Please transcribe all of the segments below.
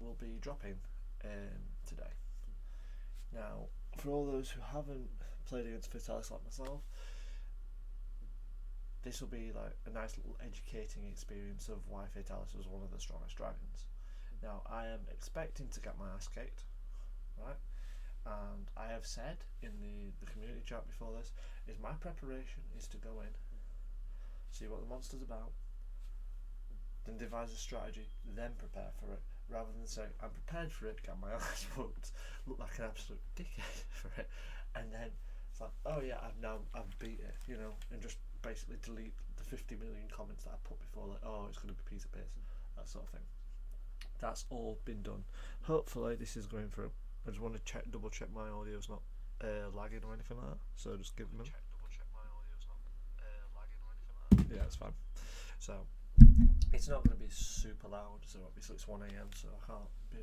Will be dropping today. Now, for all those who haven't played against Vitalis like myself, this will be like a nice little educating experience of why Vitalis was one of the strongest dragons. Now, I am expecting to get my ass kicked, right? And I have said in the community chat before this, is my preparation is to go in, see what the monster's about, then devise a strategy, then prepare for it. Rather than saying, I'm prepared for it, get my ass whooped, look like an absolute dickhead for it, and then it's like, oh yeah, I've beat it, you know, and just basically delete the 50 million comments that I put before, like, oh, it's going to be a piece of piss, that sort of thing. That's all been done. Hopefully this is going through. I just want to double check my audio's not lagging or anything like that, so just give them yeah, it's fine. So it's not going to be super loud, so obviously it's 1 AM, so I can't be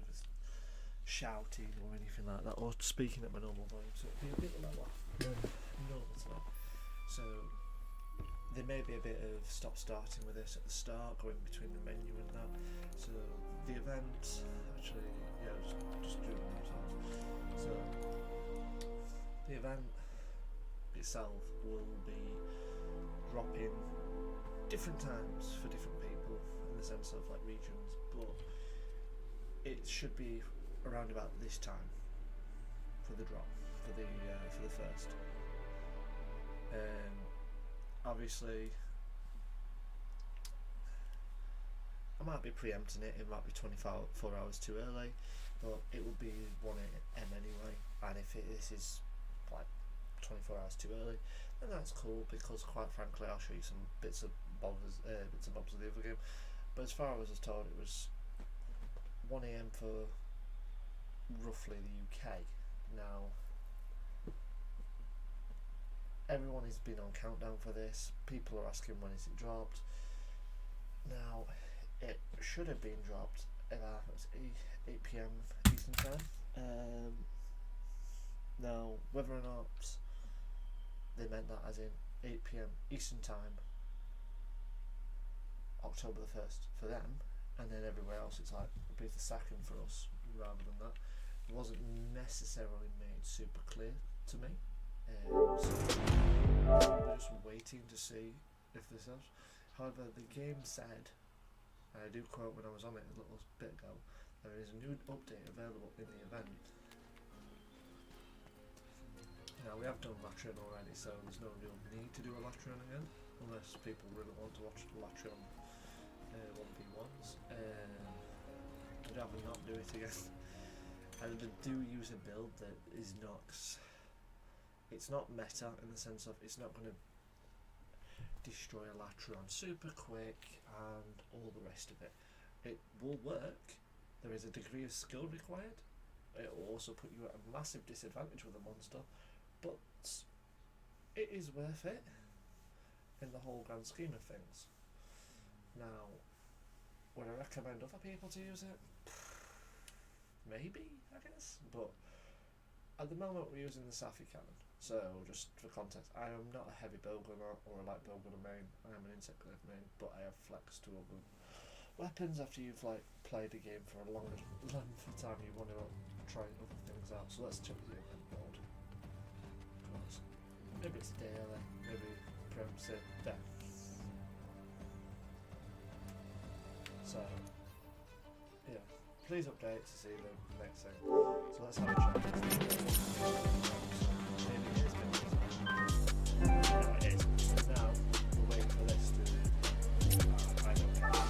shouting or anything like that, or speaking at my normal volume, so it'll be a bit lower than normal tonight. So there may be a bit of stop-starting with this at the start, going between the menu and that. So the event, actually, yeah, just do it themselves. So the event itself will be dropping different times for different people in the sense of like regions, but it should be around about this time for the drop for the first. Obviously I might be preempting it, it might be 24 hours too early, but it will be 1 AM anyway, and if this is like 24 hours too early, then that's cool, because quite frankly I'll show you some bits and bobs of the other game. But as far as I was told, it was 1 AM for roughly the UK. Now everyone has been on countdown for this, people are asking when is it dropped. Now it should have been dropped about 8 PM Eastern time. Now whether or not they meant that as in 8 PM Eastern time October the 1st for them, and then everywhere else it's like it'll be the 2nd for us rather than that, it wasn't necessarily made super clear to me. So we're just waiting to see if this is. However, the game said, and I do quote when I was on it a little bit ago, there is a new update available in the event. Now we have done Latrin already, so there's no real need to do a Latrin again. unless people really want to watch the Latron 1v1s. I'd rather not do it again. And I do use a build that is not, it's not meta in the sense of it's not going to destroy a Latron super quick and all the rest of it. It will work. There is a degree of skill required. It will also put you at a massive disadvantage with a monster, but it is worth it in the whole grand scheme of things. Now, would I recommend other people to use it? Maybe, I guess, but at the moment we're using the Safi cannon. So, just for context, I am not a heavy bowgunner or a light bowgunner main. I am an insect glaive main, but I have flex to other weapons after you've like played a game for a longer length of time. You want to try other things out. So let's check the event board. Maybe it's daily, maybe Premse there. So, yeah, please update to see the next thing. So let's have a chat. Maybe it is been busy. No, it is. So now we're waiting for this to. I don't care.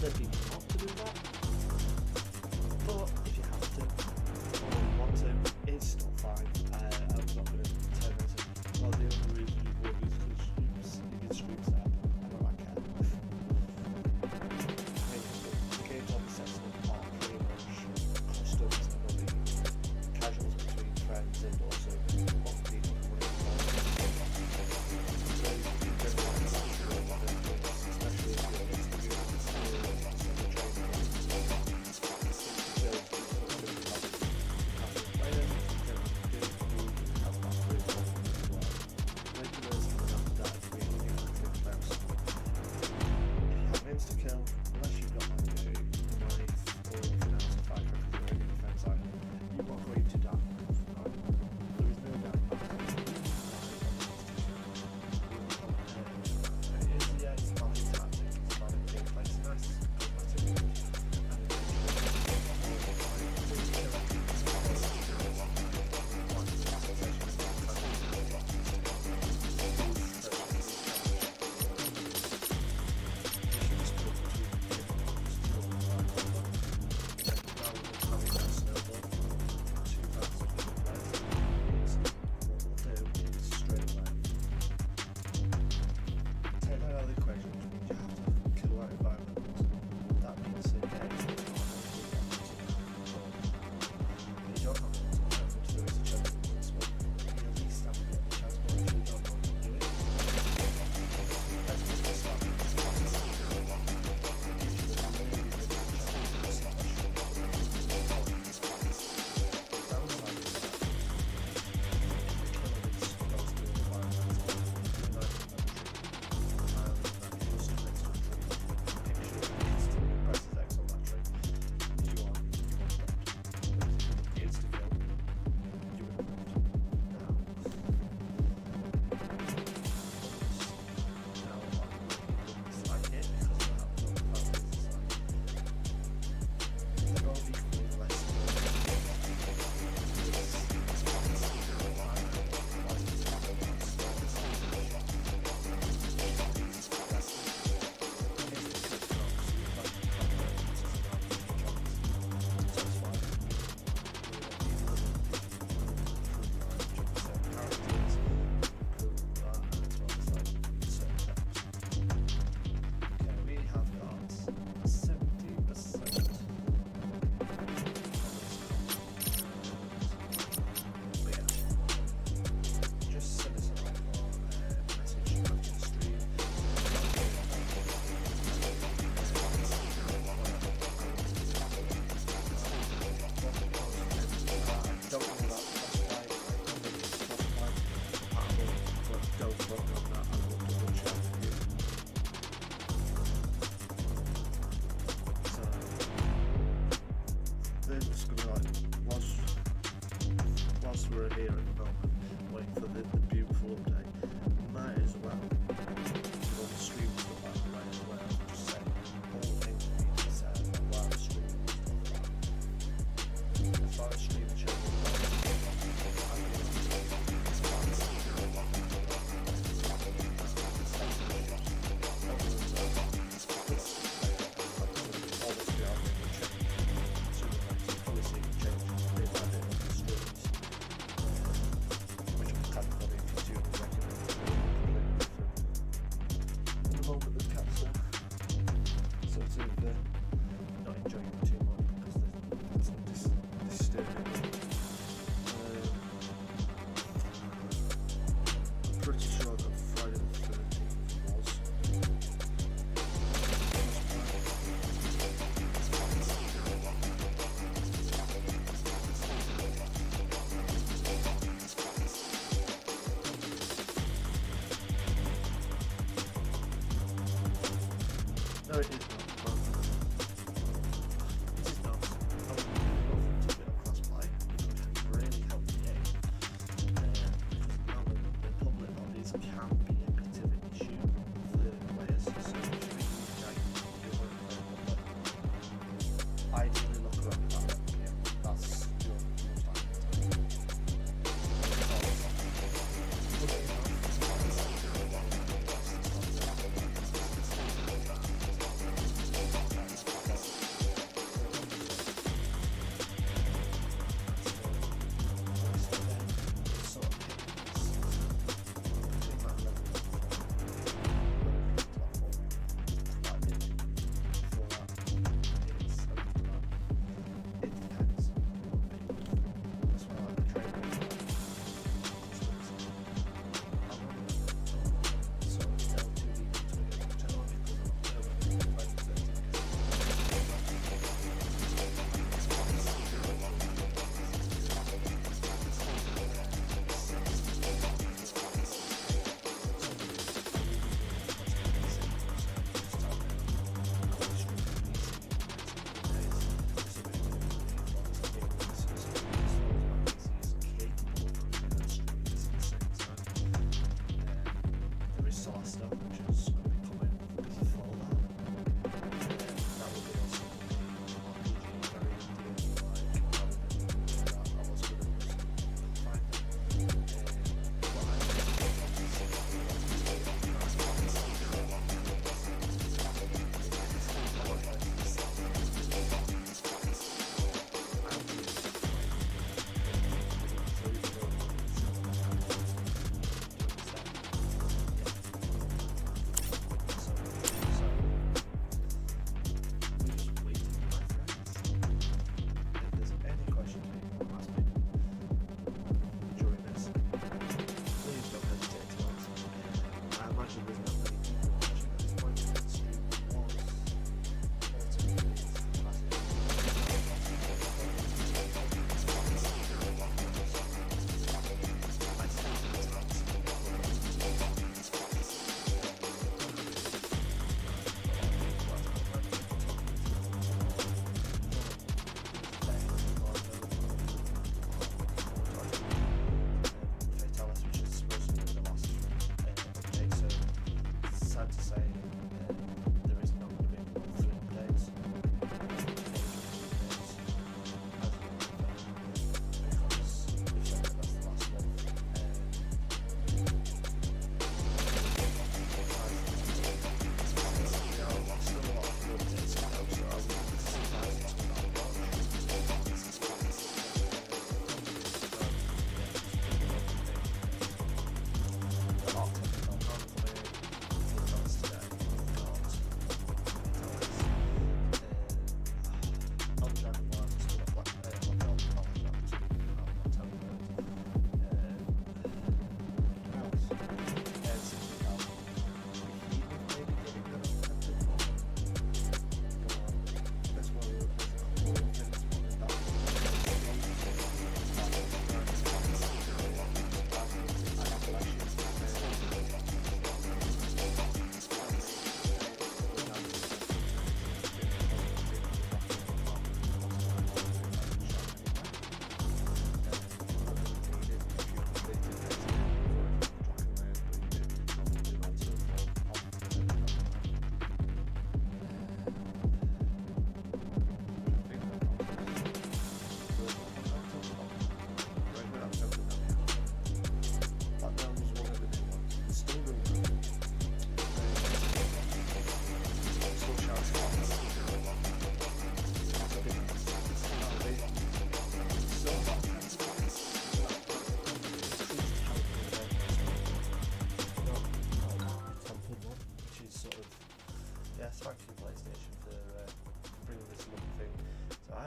there people not to do that? But if you have to or want to, it's still fine. I'm not going to turn it into, well, the only reason you would is because you did streams there. I don't like care. The game's on the sensitive part pretty much customs and all the casuals between friends and also other people who want to involve. So you don't want to do a lot of things, especially if you're experienced in the training. Insta-kill, unless you've got like a knife or anything else to fight for a defense item, you are going to die. Right? There is no doubt about it. It is, yeah, it's about the tactic, it's about the gameplay, it's nice, we're here at the moment, waiting for the beautiful update. Might as well, with all the stream stuff out of the way as well, just say all the things that need to be said about why the stream and stuff like that. As far as stream and channel, not enjoying it too much because it's disturbing. I'm pretty sure that Friday the 13th was. No, it is not.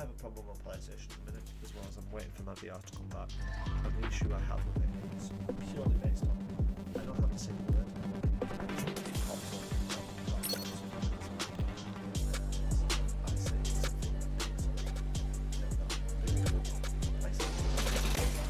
have a problem on PlayStation at the minute, as well as I'm waiting for my VR to come back. And the issue I have with it is purely based on I don't have to say the word. It pops up. I say something that makes it really good PlayStation.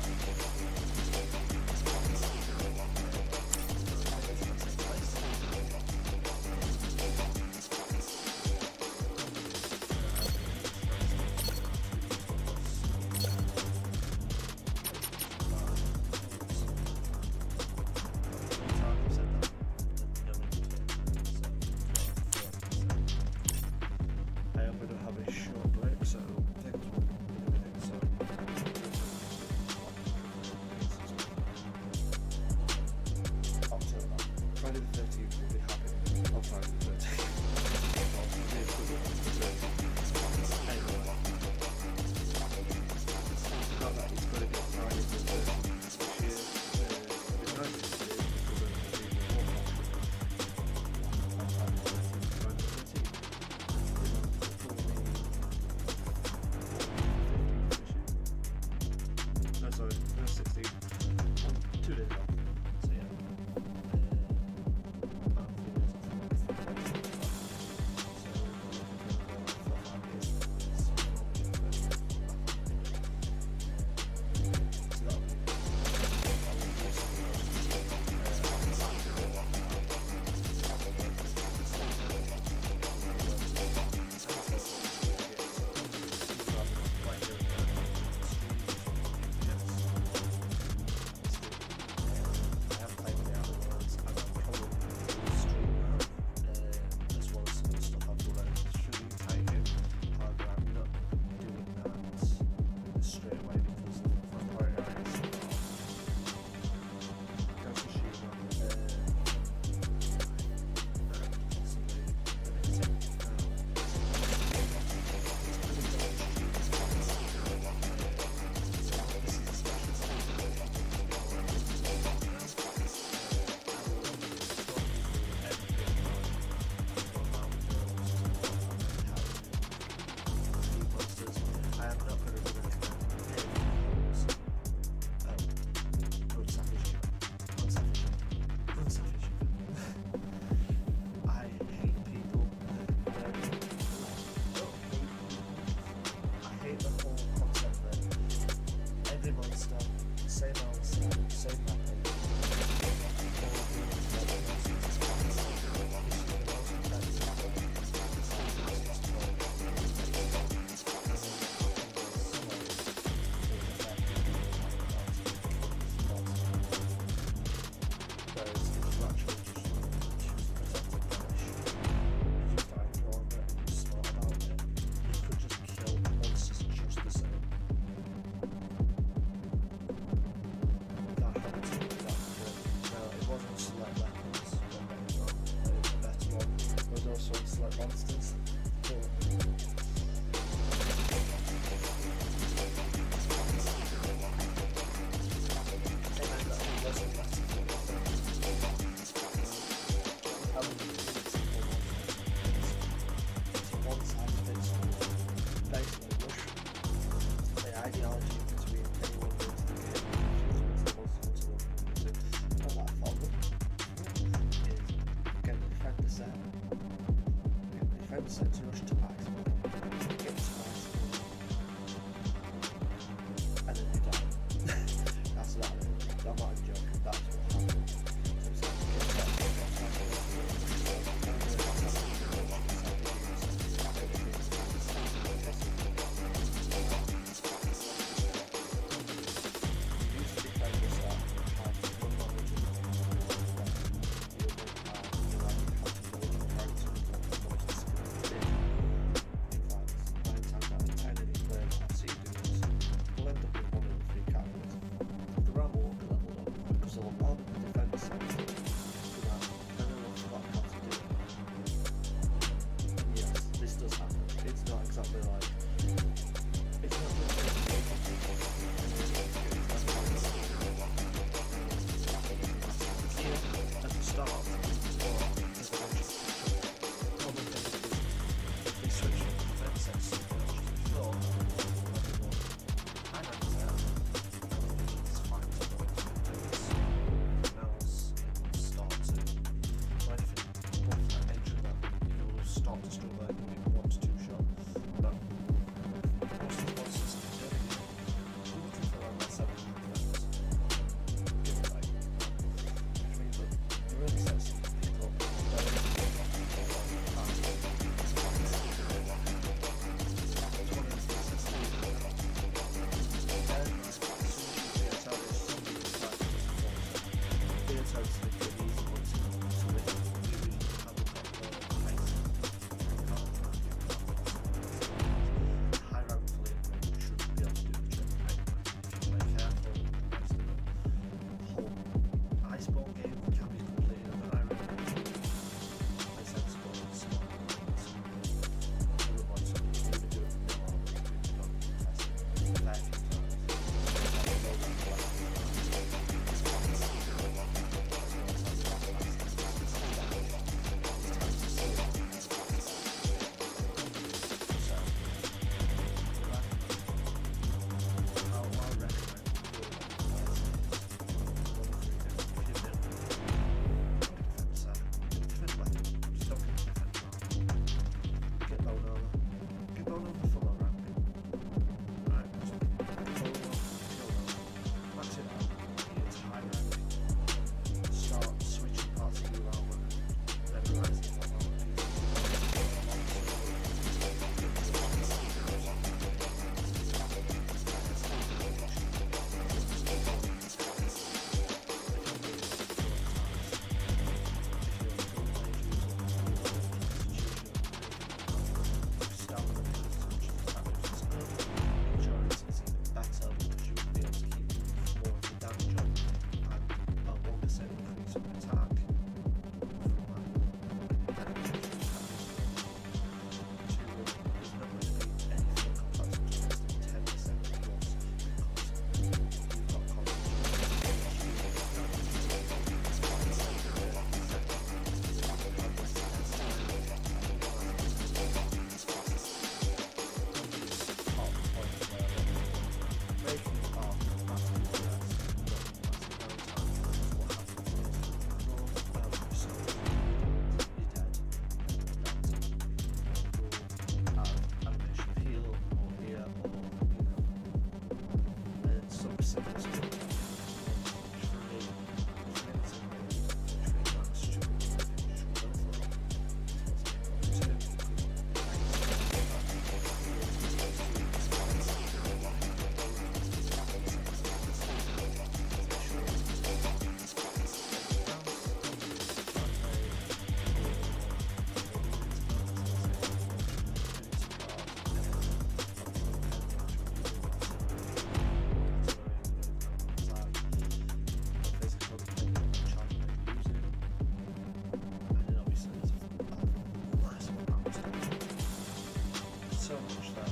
so much that I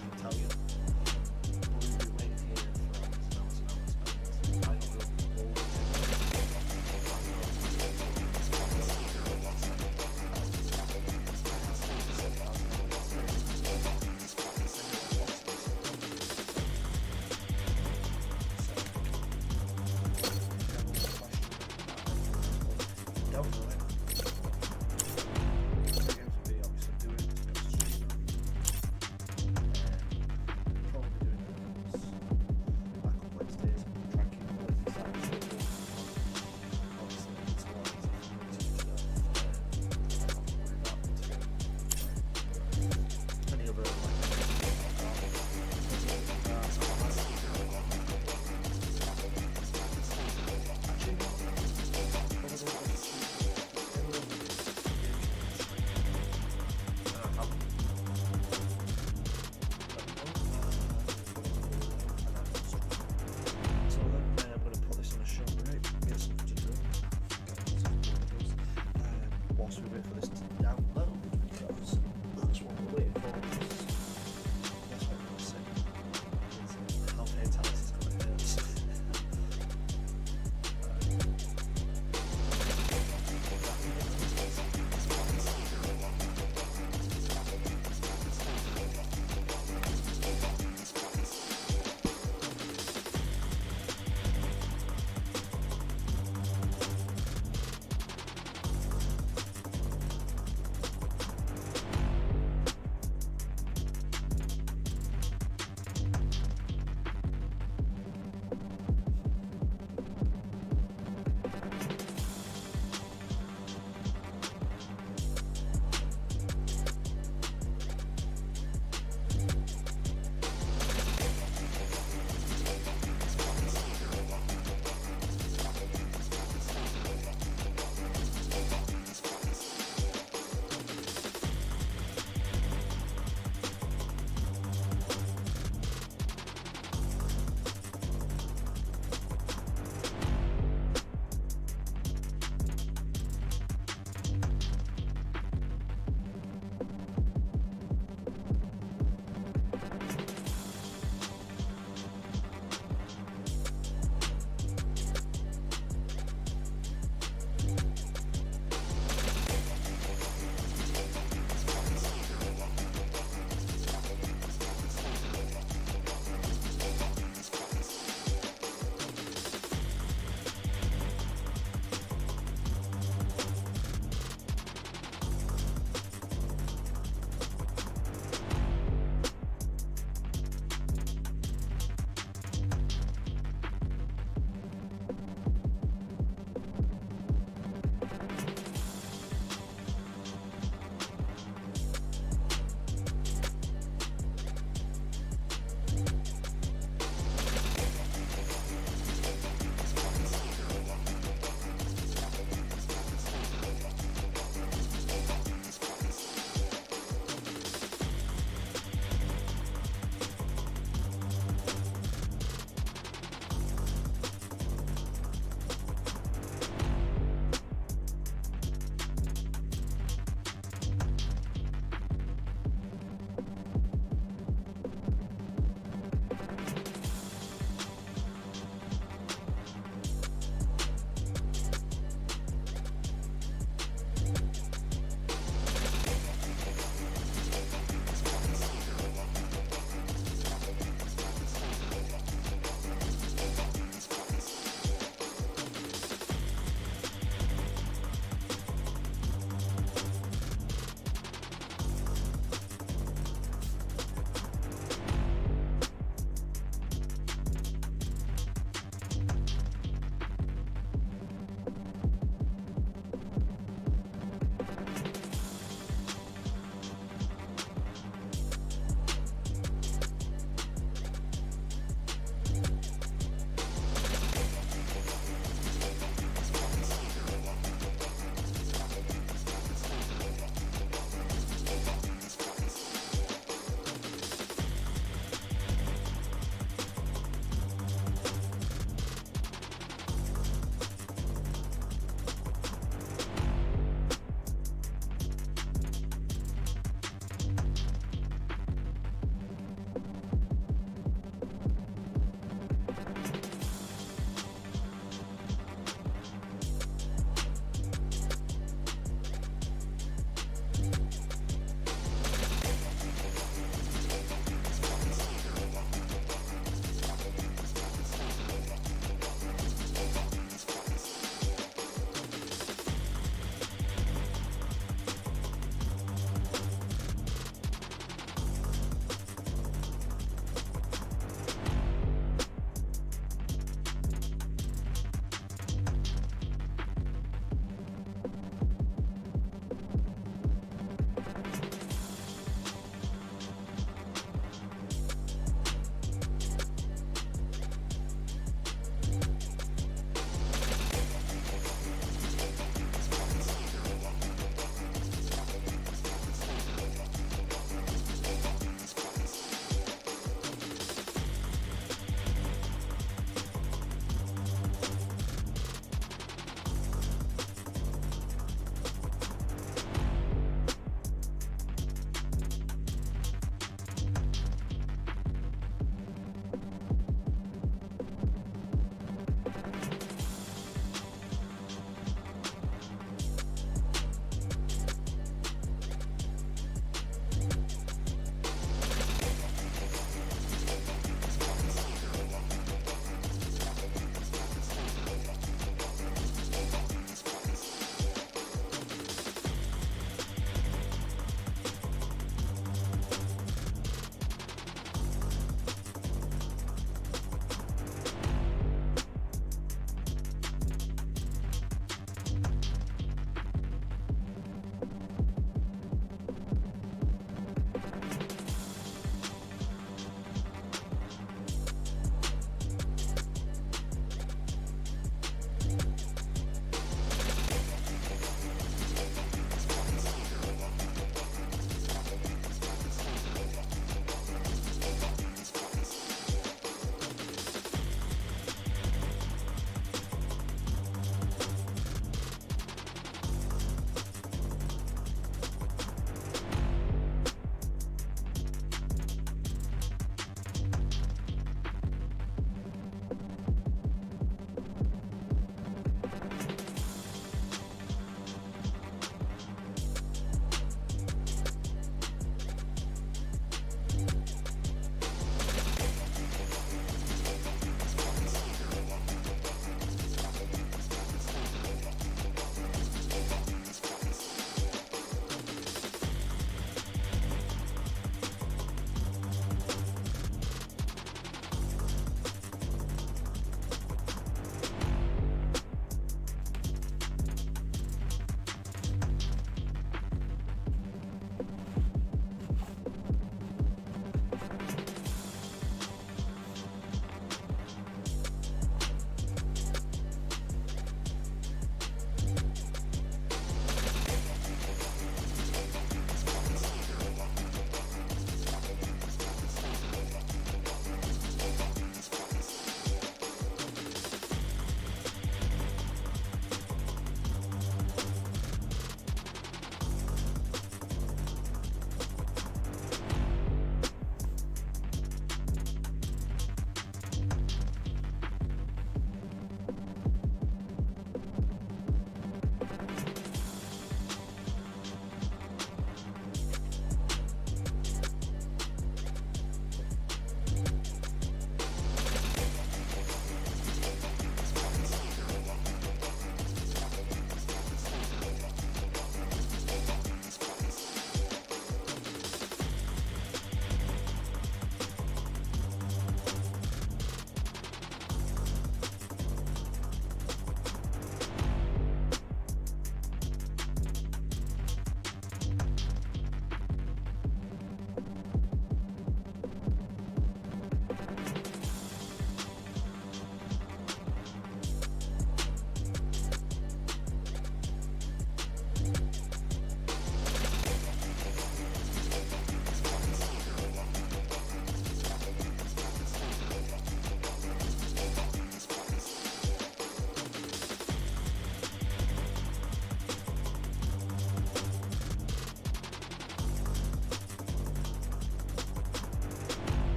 can tell you. But we'll be waiting here for hours and hours and hours. I will always don't know it. Again, for me, obviously doing streaming.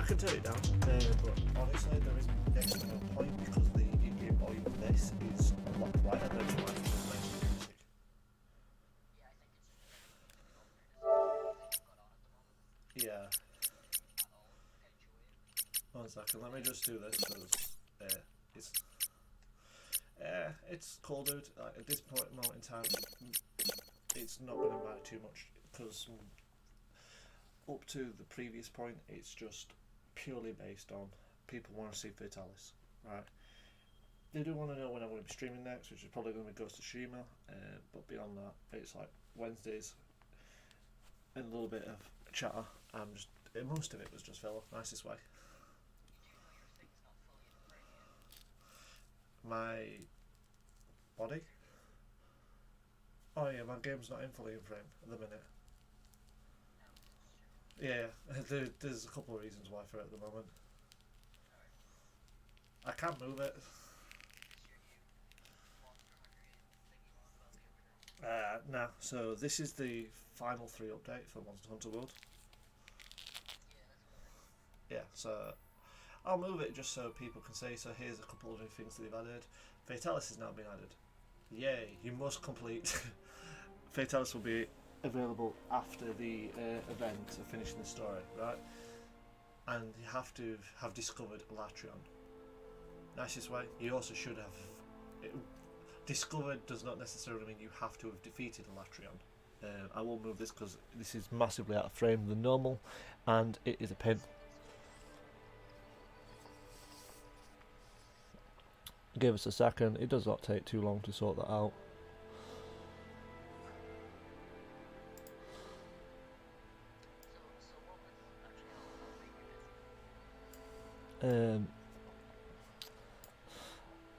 can turn it down, but honestly, there isn't next to no point because the in-game volume of this is a lot quieter than my music. Yeah. One second, let me just do this because it's cool, dude. At this moment in time, it's not going to matter too much because up to the previous point, it's just purely based on people want to see Fatalis, right? They do want to know when I'm going to be streaming next, which is probably going to be Ghost of Streamer, but beyond that, it's like Wednesdays and a little bit of chatter. Most of it was just filler, nicest way. My body? Oh yeah, my game's not in fully in frame at the minute. Yeah, there's a couple of reasons why for it at the moment. I can't move it. Nah, so this is the final 3 update for Monster Hunter World. Yeah, so I'll move it just so people can see. So here's a couple of new things that they've added. Fatalis has now been added. Yay, you must complete. Fatalis will be available after the event of finishing the story, right? And you have to have discovered Latrion. Nicest way. You also should have... discovered does not necessarily mean you have to have defeated Latrion. I will move this because this is massively out of frame than normal, and it is a pain. Give us a second, it does not take too long to sort that out.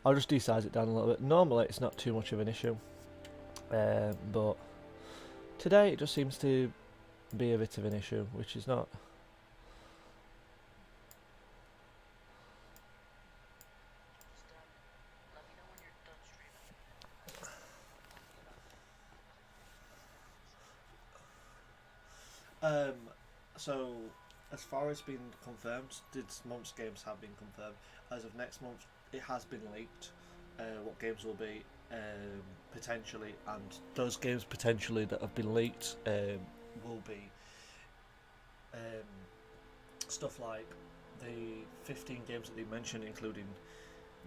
I'll just desize it down a little bit. Normally it's not too much of an issue, but today it just seems to be a bit of an issue, which is not. So as far as being confirmed, this month's games have been confirmed. As of next month, it has been leaked what games will be potentially, and those games potentially that have been leaked will be stuff like the 15 games that they mentioned, including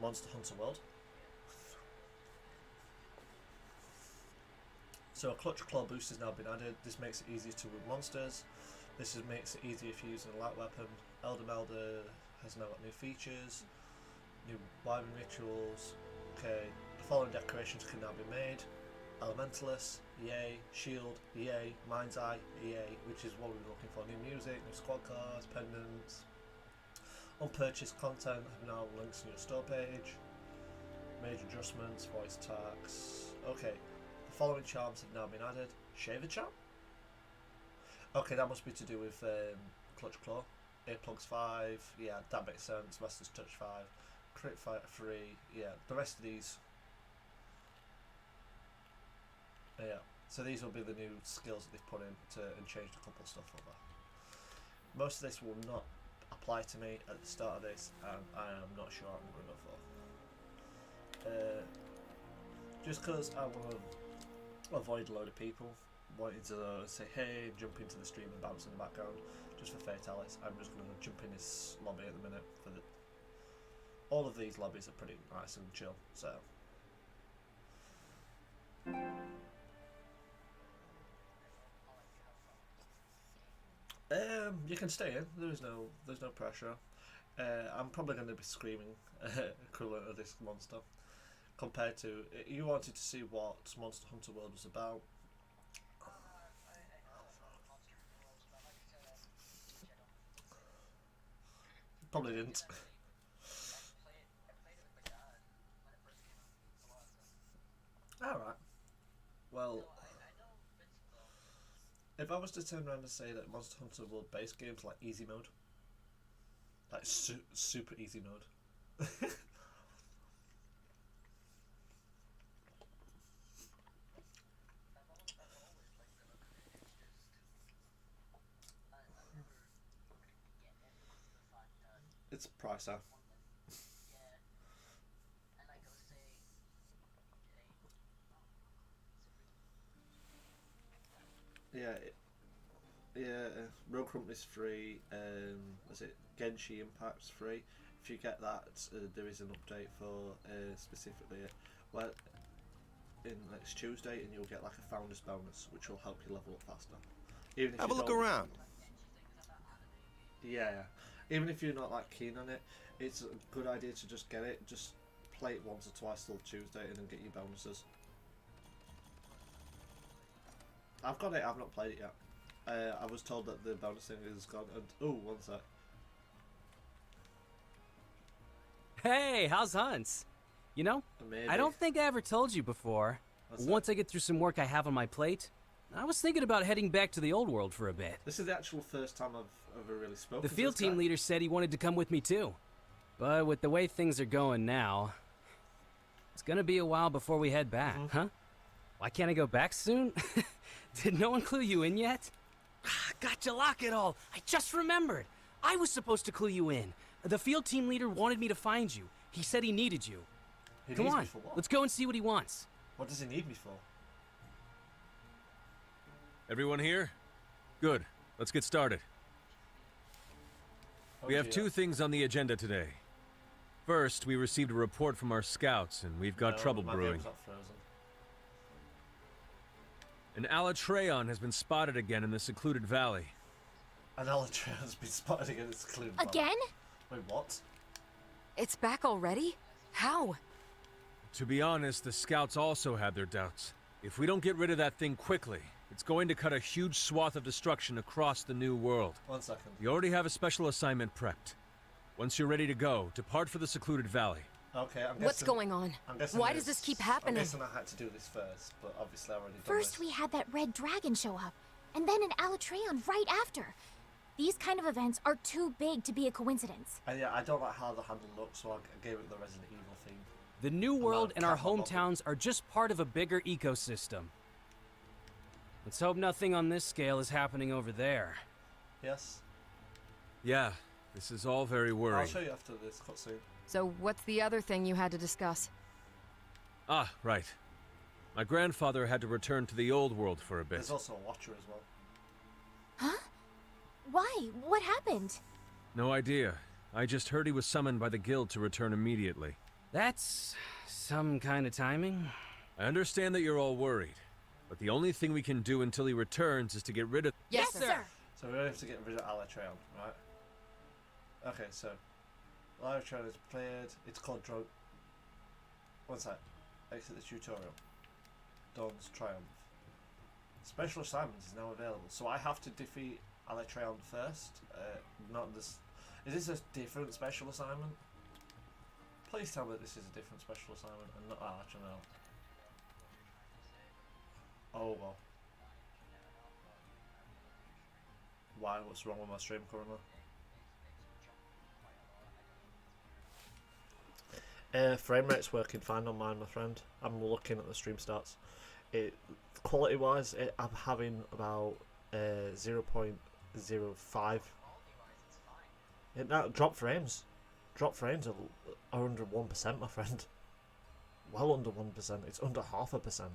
Monster Hunter World. So a Clutch Claw boost has now been added. This makes it easier to wound monsters. This makes it easier if you're using a light weapon. Elder has now got new features, new wyvern rituals. Okay, the following decorations can now be made: Elementalist, yay; Shield, yay; Mind's Eye, yay, which is what we were looking for. New music, new squad cards, pendants. Unpurchased content have now links to your store page. Major adjustments, voice tax. Okay, the following charms have now been added. Shaver charm? Okay, that must be to do with Clutch Claw. Earplugs 5, yeah, that makes sense. Master's Touch 5. Crit Fighter 3, yeah, the rest of these. Yeah, so these will be the new skills that they've put in and changed a couple of stuff over. Most of this will not apply to me at the start of this, and I am not sure what I'm going to go for. Just because I want to avoid a load of people wanting to say hey, jump into the stream and bounce in the background just for Fatalis. I'm just going to jump in this lobby at the minute. All of these lobbies are pretty nice and chill, so you can stay in. There's no pressure. I'm probably going to be screaming equivalent of this monster compared to you wanted to see what Monster Hunter World was about. Probably didn't. Alright. Well, if I was to turn around and say that Monster Hunter World base games like easy mode, like super easy mode. It's pricey. Yeah, yeah. Rogue Company's free. Is it Genshi Impact's free? If you get that, there is an update for specifically well in next Tuesday, and you'll get like a founders bonus, which will help you level up faster. Even if Have you a look don't, around. Yeah, even if you're not like keen on it, it's a good idea to just get it. Just play it once or twice till Tuesday, and then get your bonuses. I've got it. I've not played it yet. I was told that the bonus thing is gone. And oh, one sec. Hey, how's Hunts? You know, Maybe. I don't think I ever told you before. Once I get through some work I have on my plate, I was thinking about heading back to the old world for a bit. This is the actual first time I've ever really spoken. The to field this guy. team leader said he wanted to come with me too. But with the way things are going now, it's gonna be a while before we head back, huh? Why can't I go back soon? Did no one clue you in yet? Gotcha, lock it all. I just remembered. I was supposed to clue you in. The field team leader wanted me to find you. He said he needed you. He Come needs on, me for what? let's go and see what he wants. What does he need me for? Everyone here? Good. Let's get started. We have two things on the agenda today. First, we received a report from our scouts, and we've got trouble my brewing. game's not frozen. An Alatreon has been spotted again in the secluded valley. An Elytra has been spotted again. It's clean. Again? Wait, what? It's back already? How? To be honest, the scouts also had their doubts. If we don't get rid of that thing quickly, it's going to cut a huge swath of destruction across the new world. 1 second. You already have a special assignment prepped. Once you're ready to go, depart for the secluded valley. Okay, I'm guessing. What's going on? I'm guessing Why does this keep happening? I'm guessing I had to do this first, but obviously I already done First, this. we had that red dragon show up, and then an Alatreon right after. These kind of events are too big to be a coincidence. Yeah, I don't like how the handle looks, so I gave it the Resident Evil theme. The new world and our Cat Model. hometowns are just part of a bigger ecosystem. Let's hope nothing on this scale is happening over there. Yes. Yeah, this is all very I'll worrying. show you after this cutscene. So what's the other thing you had to discuss? Ah, right. My grandfather had to return to the old world for a bit. There's also a Watcher as well. Huh? Why? What happened? No idea. I just heard he was summoned by the guild to return immediately. That's some kind of timing. I understand that you're all worried, but the only thing we can do until he returns is to get rid of... Yes, sir. So we have to get rid of Alatreon, right? Okay, so Alatreon is played. It's called Drug. One sec. Exit the tutorial. Dawn's Triumph. Special assignment is now available. So I have to defeat Alatreon first. Not this. Is this a different special assignment? Please tell me that this is a different special assignment and not Alatreon. Oh well. Why? What's wrong with my stream currently? Frame rate's working fine on mine, my friend. I'm looking at the stream stats. It quality wise, I'm having about 0.05. Drop frames. Drop frames are under 1%, my friend. Well under 1%. It's under 0.5%.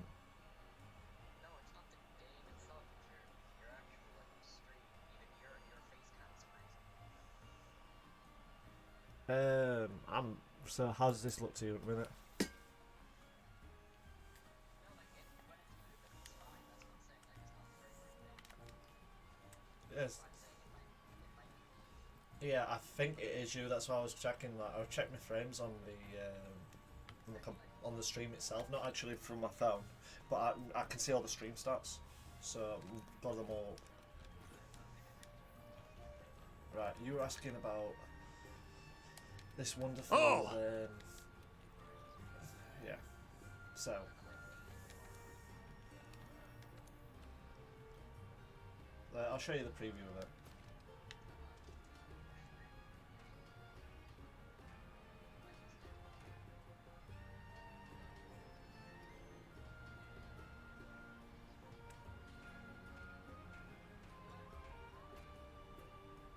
So how does this look to you at the minute? Yes. Yeah, I think it is you. That's why I was checking. Like, I checked my frames on on the stream itself, not actually from my phone, but I can see all the stream stats. So I've got them all. Right, you were asking about this wonderful. Yeah. So. I'll show you the preview of it.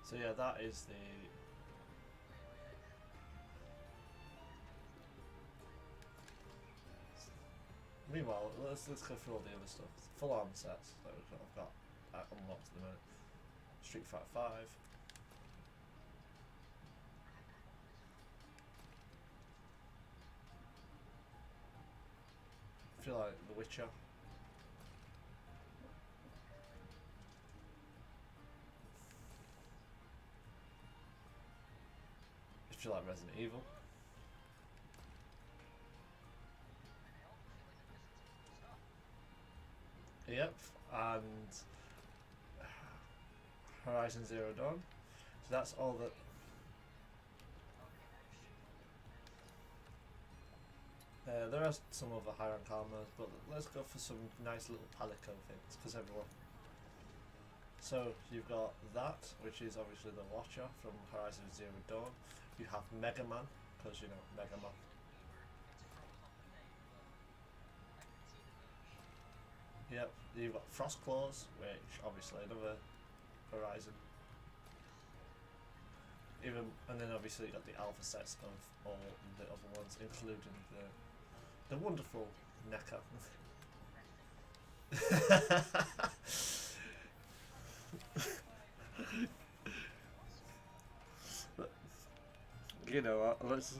So yeah, that is the Meanwhile, let's go through all the other stuff. Full arm sets that I've got unlocked at the minute. Street Fighter 5. I feel like The Witcher. I feel like Resident Evil. Yep, and Horizon Zero Dawn. So that's all that. There are some other high rank armors, but let's go for some nice little palico things, because everyone. So you've got that, which is obviously the Watcher from Horizon Zero Dawn. You have Mega Man, because you know Mega Man. Yep, you've got Frost Claws, which obviously another Horizon. And then obviously you got the alpha sets of all the other ones, including the wonderful NECA. But, you know what, let's.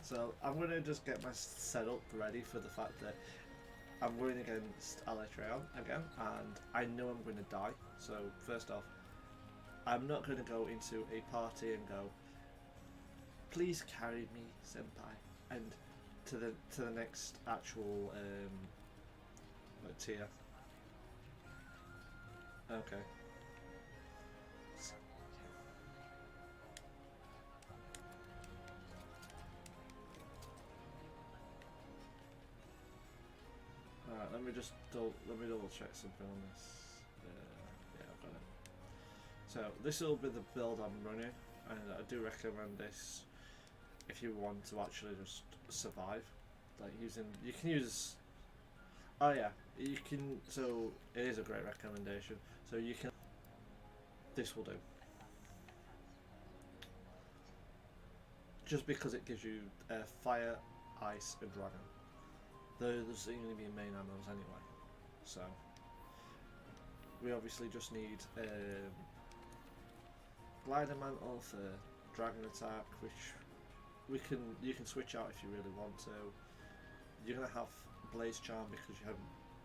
So I'm going to just get my setup ready for the fact that I'm going against Alatreon again, and I know I'm going to die. So first off, I'm not going to go into a party and go, please carry me, senpai, and to the next actual tier. Okay. Alright, let me double check something on this. Yeah, I've got it. So this will be the build I'm running, and I do recommend this if you want to actually just survive. Like you can use. Oh yeah, you can. So it is a great recommendation. So you can. This will do. Just because it gives you fire, ice, and dragon. Those are going to be your main ammos anyway, so we obviously just need glider mantle for dragon attack, which you can switch out if you really want to. You're gonna have blaze charm because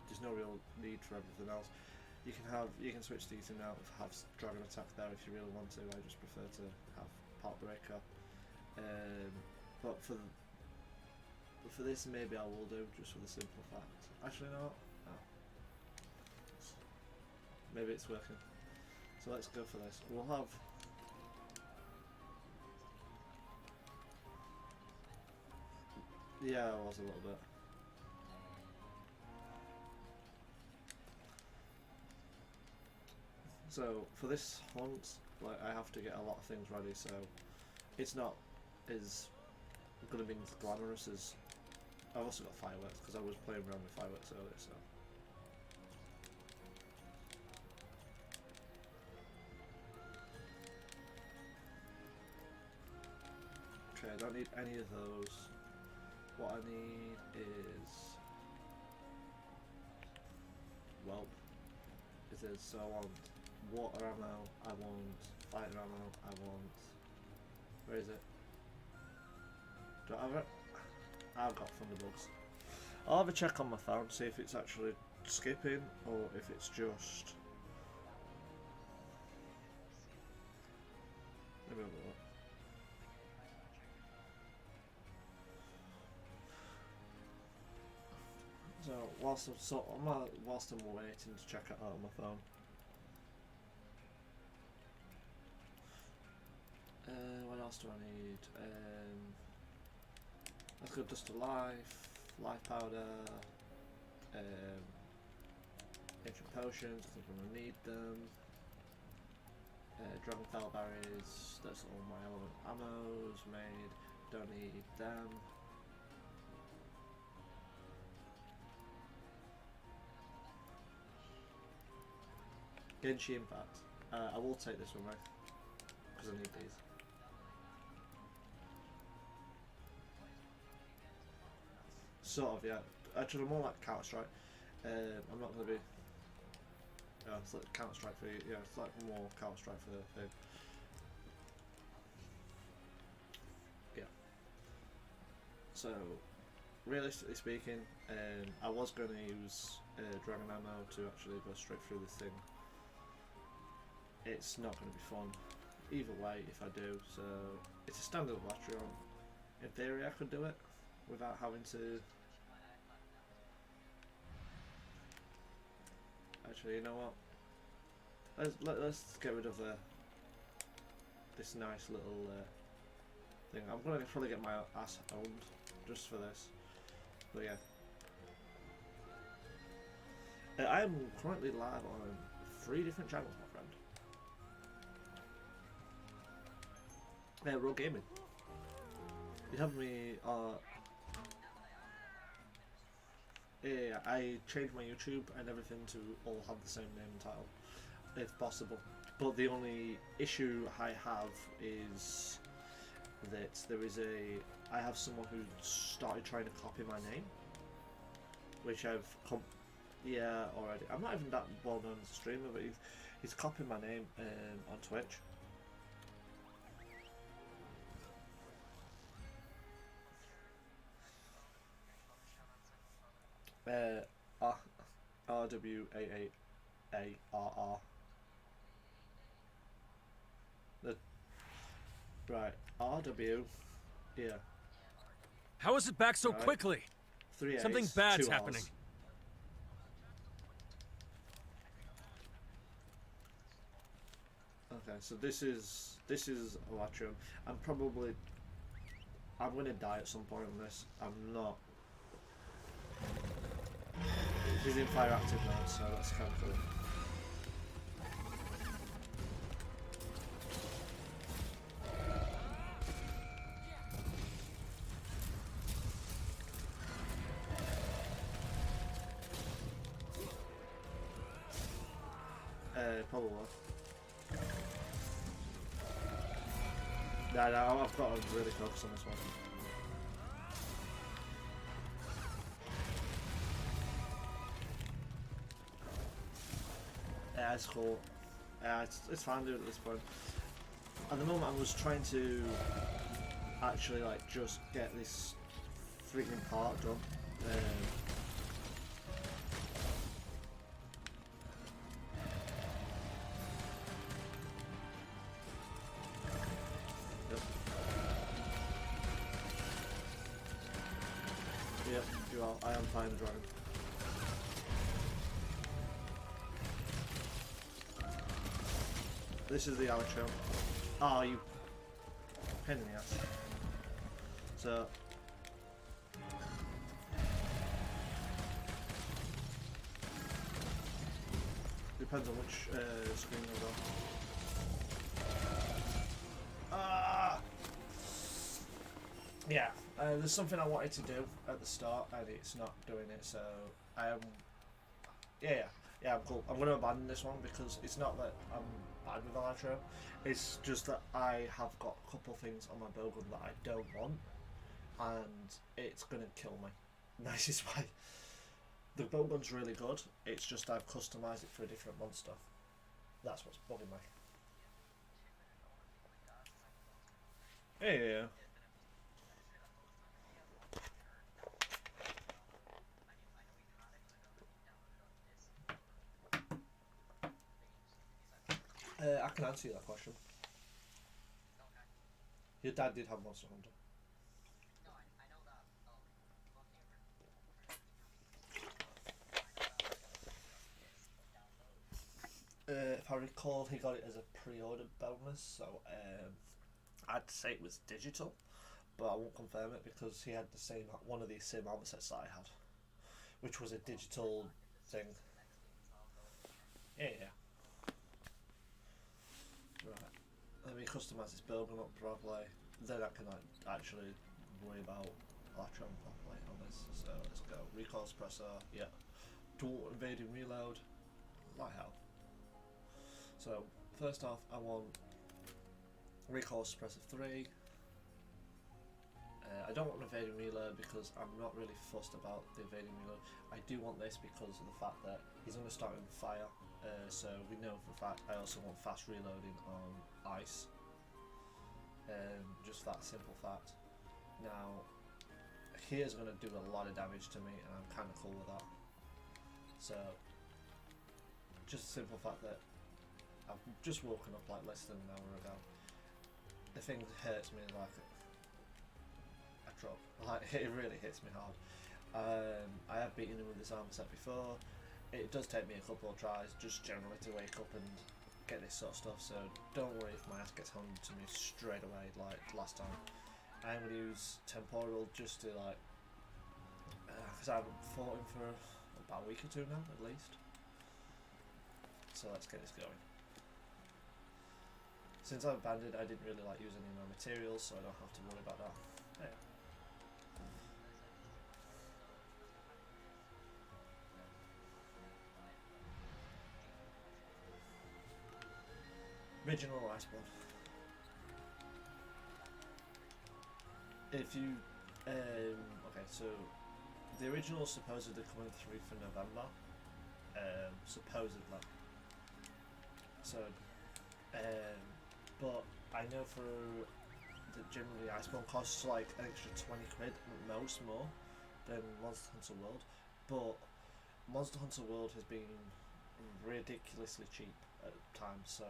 there's no real need for everything else. You can switch these in out, have dragon attack there if you really want to. I just prefer to have part breaker, but for this, maybe I will do, just for the simple fact. Actually, no. Maybe it's working. So let's go for this. We'll have. Yeah, it was a little bit. So for this hunt, like I have to get a lot of things ready. So it's not as gonna be as glamorous as. I've also got fireworks because I was playing around with fireworks earlier, so. Okay, I don't need any of those. What I need is. Well, it is. So I want water ammo, I want fighter ammo, I want. Where is it? Do I have it? I've got Thunderbolts. I'll have a check on my phone, see if it's actually skipping or if it's just. Let me have a look. So whilst I'm waiting to check it out on my phone. What else do I need? Let's go Dust of Life, Life Powder, Ancient Potions, because I'm going to need them, Dragonfell Berries, that's all my element ammos made, don't need them. Genshi Impact, I will take this one, right? Because I need these. Sort of, yeah. Actually, more like Counter Strike. I'm not gonna be. Yeah, it's like Counter Strike for you. Yeah, it's like more Counter Strike for the thing. Yeah. So, realistically speaking, I was going to use Dragon Ammo to actually go straight through this thing. It's not going to be fun either way if I do, so it's a standard Latreon. In theory I could do it without having to... Actually, you know what? Let's get rid of this nice little thing. I'm going to probably get my ass owned just for this. But yeah. I am currently live on 3 different channels, my friend. Raw Gaming. You have me. Yeah, I changed my YouTube and everything to all have the same name and title, if possible. But the only issue I have is that I have someone who started trying to copy my name, which I've already. I'm not even that well known as a streamer, but he's copied my name on Twitch. RWAAARR. Right, RW. Yeah. How is it back so Right. quickly? 3 A's, Something bad's 2 happening. R's. Okay, so this is Latreon. I'm gonna die at some point on this. I'm not. He's in fire active now, so that's kind of cool. Probably. No, I've got to really focus on this one. Yeah, it's cool. Yeah, it's fine doing it at this point. At the moment, I was trying to actually like just get this freaking part done. Yep, you are. I am fighting the dragon. This is the outro. Oh, you pain in the ass. So depends on which screen you're on. Yeah, there's something I wanted to do at the start and it's not doing it, so I am. Yeah, I'm cool. I'm going to abandon this one because it's not that I'm bad with Elytra, it's just that I have got a couple things on my bowgun that I don't want and it's going to kill me. Nicest way. The bowgun's really good, it's just I've customised it for a different monster. That's what's bugging me. Yeah. I can answer you that question. Your dad did have Monster Hunter. If I recall, he got it as a pre-order bonus, so I'd say it was digital, but I won't confirm it because he had one of these same armor sets that I had, which was a digital thing. Yeah. Right. Let me customise this bowgun up properly. Then I can actually worry about Latreon properly on this. So let's go. Recoil suppressor. Yeah. Dual invading reload. Light health. So first off, I want recoil suppressor 3. I don't want an evading reload because I'm not really fussed about the evading reload. I do want this because of the fact that he's going to start with fire, so we know for a fact I also want fast reloading on ice. Just that simple fact. Now, he is going to do a lot of damage to me, and I'm kind of cool with that. So, just the simple fact that I've just woken up like less than an hour ago. The thing hurts me like a drop. Like, it really hits me hard. I have beaten him with this armor set before. It does take me a couple of tries just generally to wake up and get this sort of stuff, so don't worry if my ass gets handed to me straight away like last time. I'm going to use Temporal just to like, because I haven't fought him for about a week or two now at least. So let's get this going. Since I've banded, I didn't really like using any of my materials, so I don't have to worry about that. Yeah. Original Iceborne. If you, okay, so the original is supposedly coming through for November, supposedly. So, but I know for that generally Iceborne costs like an extra 20 quid, at most more, than Monster Hunter World, but Monster Hunter World has been ridiculously cheap at times, so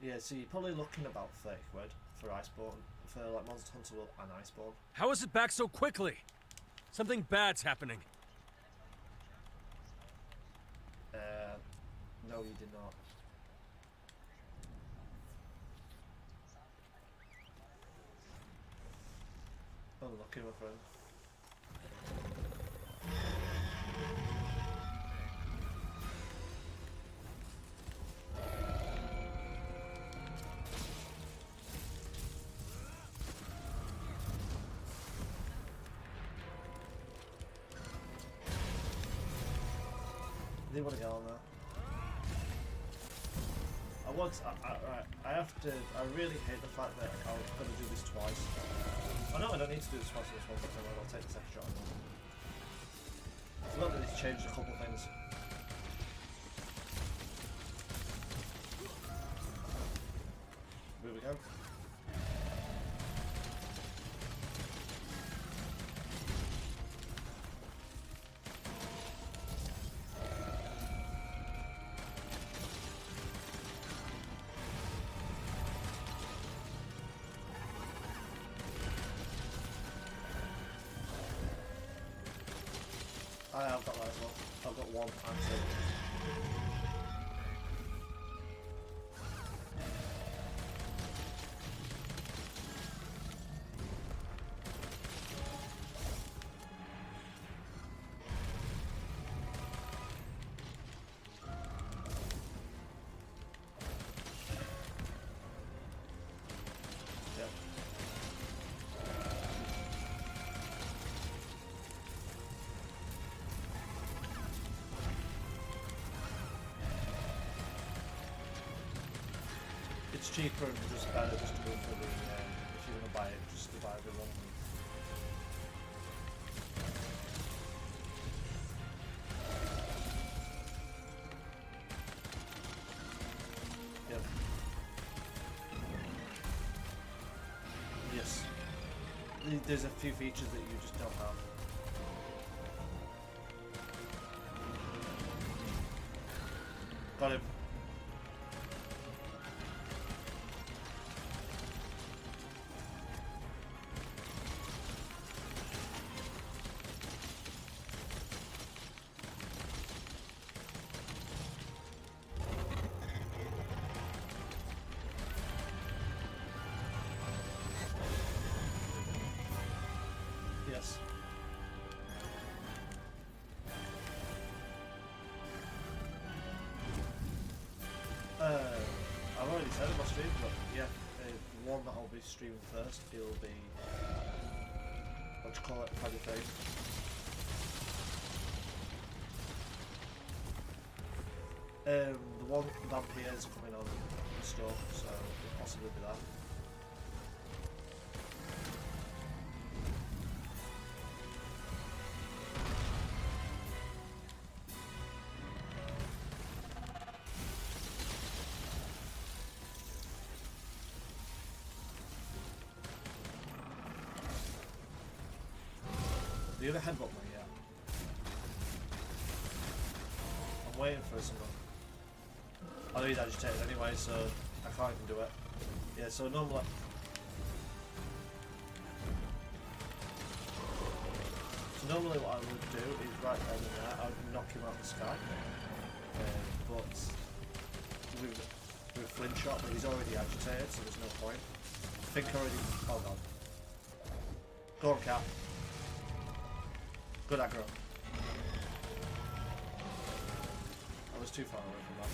yeah, so you're probably looking about 30 quid for Iceborne, for like Monster Hunter World and Iceborne. How is it back so quickly? Something bad's happening. No, you did not. Unlucky, my friend. They want to get on there. I have to. I really hate the fact that I'm going to do this twice. Oh no, I don't need to do this twice in this one, but I'll take this extra shot. I forgot that it's changed a couple of things. Here we go. I've got that as well. I've got one and two. Yep. It's cheaper and just better just to go for the, if you're going to buy it, just to buy the one. Yep. Yes. There's a few features that you just don't have. Got him. Yes. I've already said it my stream, but yeah, the one that I'll be streaming first, it'll be, what do you call it, Paddy Face. The one Vampire is coming on the store, so it'll possibly be that. you gonna headbutt me? Yeah. I'm waiting for someone. I know he's agitated anyway, so I can't even do it. Yeah, so normally... So normally what I would do is right then and there, I would knock him out of the sky. But with flinch shot, but he's already agitated, so there's no point. I think already... Oh god. Go on, Cap. Good aggro. I was too far away from that.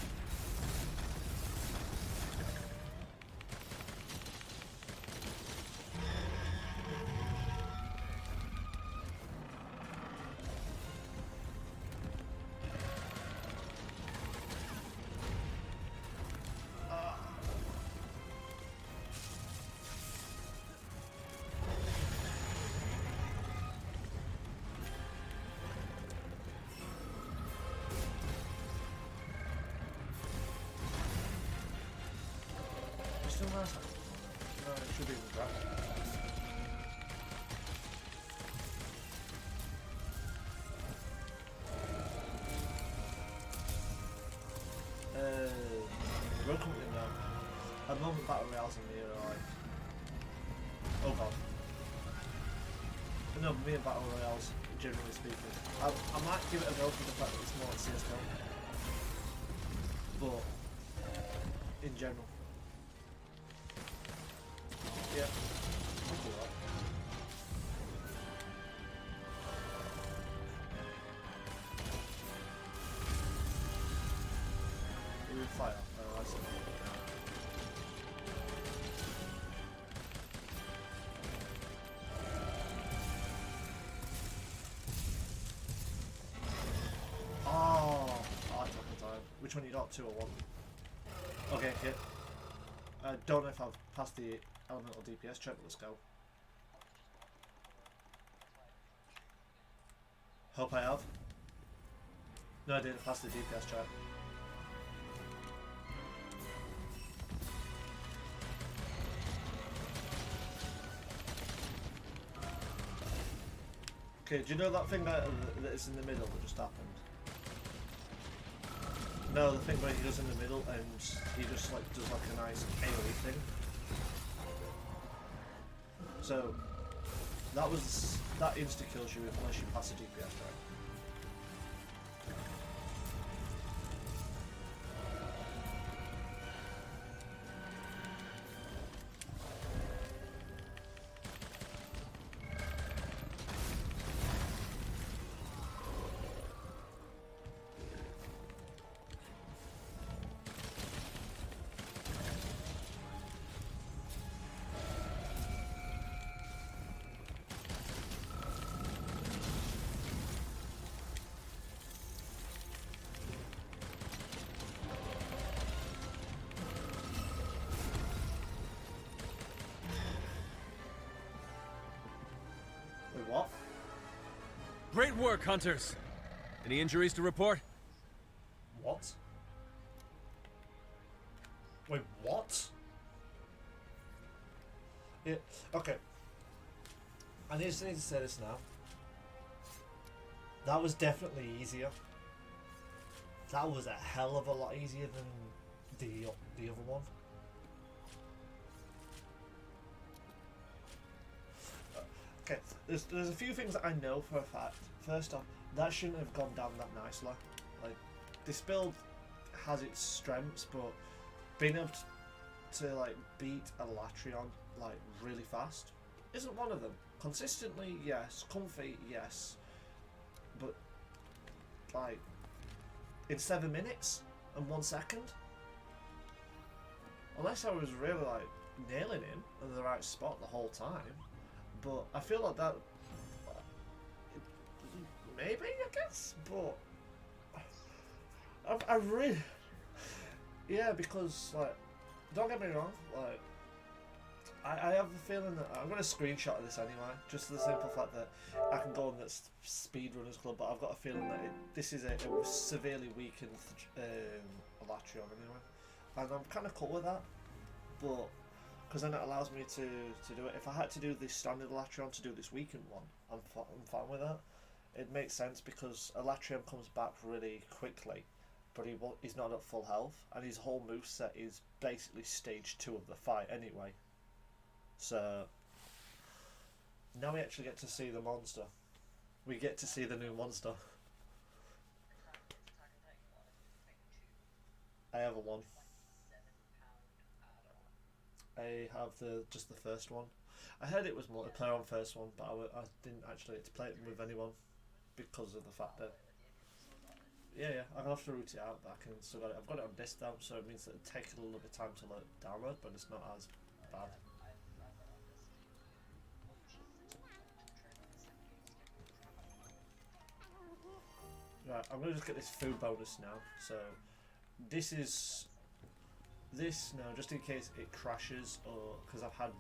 No, it should be right. Road company now. At the moment, battle royales in me are like... Oh god. No, me and battle royales, generally speaking. I might give it a go for the fact that it's more like CSGO. But, in general. Yeah. I'll do that. We fire. Oh, I see. Oh, I took the time. Which one you got? 2 or 1? Okay, hit. I don't know if I've passed the elemental DPS check, but let's go. Hope I have. No, I didn't pass the DPS check. Okay, do you know that thing that is in the middle that just happened? No, the thing where he goes in the middle and he just like does like a nice AoE thing. So that insta kills you unless you pass a DPS check. Wait, what? Great work, hunters. Any injuries to report? What? Wait, what? Yeah, okay. I need to say this now. That was definitely easier. That was a hell of a lot easier than the other one. Okay, there's a few things that I know for a fact. First off, that shouldn't have gone down that nicely. Like, this build has its strengths, but being able to like beat a Latrion like really fast isn't one of them. Consistently, yes. Comfy, yes. But like in 7 minutes and 1 second, unless I was really like nailing him in the right spot the whole time. But I feel like that maybe, I guess, but I really, yeah, because like, don't get me wrong, like I have the feeling that I'm gonna screenshot of this anyway, just for the simple fact that I can go on that speedrunners club, but I've got a feeling that this is a severely weakened Elatrion anyway, and I'm kind of cool with that. But Because then it allows me to do it. If I had to do this standard Elatrion to do this weakened one, I'm fine with that. It makes sense because Elatrion comes back really quickly, but he's not at full health, and his whole moveset is basically stage 2 of the fight anyway. So now we actually get to see the monster. We get to see the new monster. I have a 1. I have just the first one. I heard it was multiplayer on first one, but I didn't actually get to play it with anyone because of the fact that yeah, I'm gonna have to root it out, but I can still got it. I've got it on disc down, so it means that it takes a little bit of time to download, but it's not as bad. Right, I'm gonna just get this food bonus now. So this now, just in case it crashes, or because I've had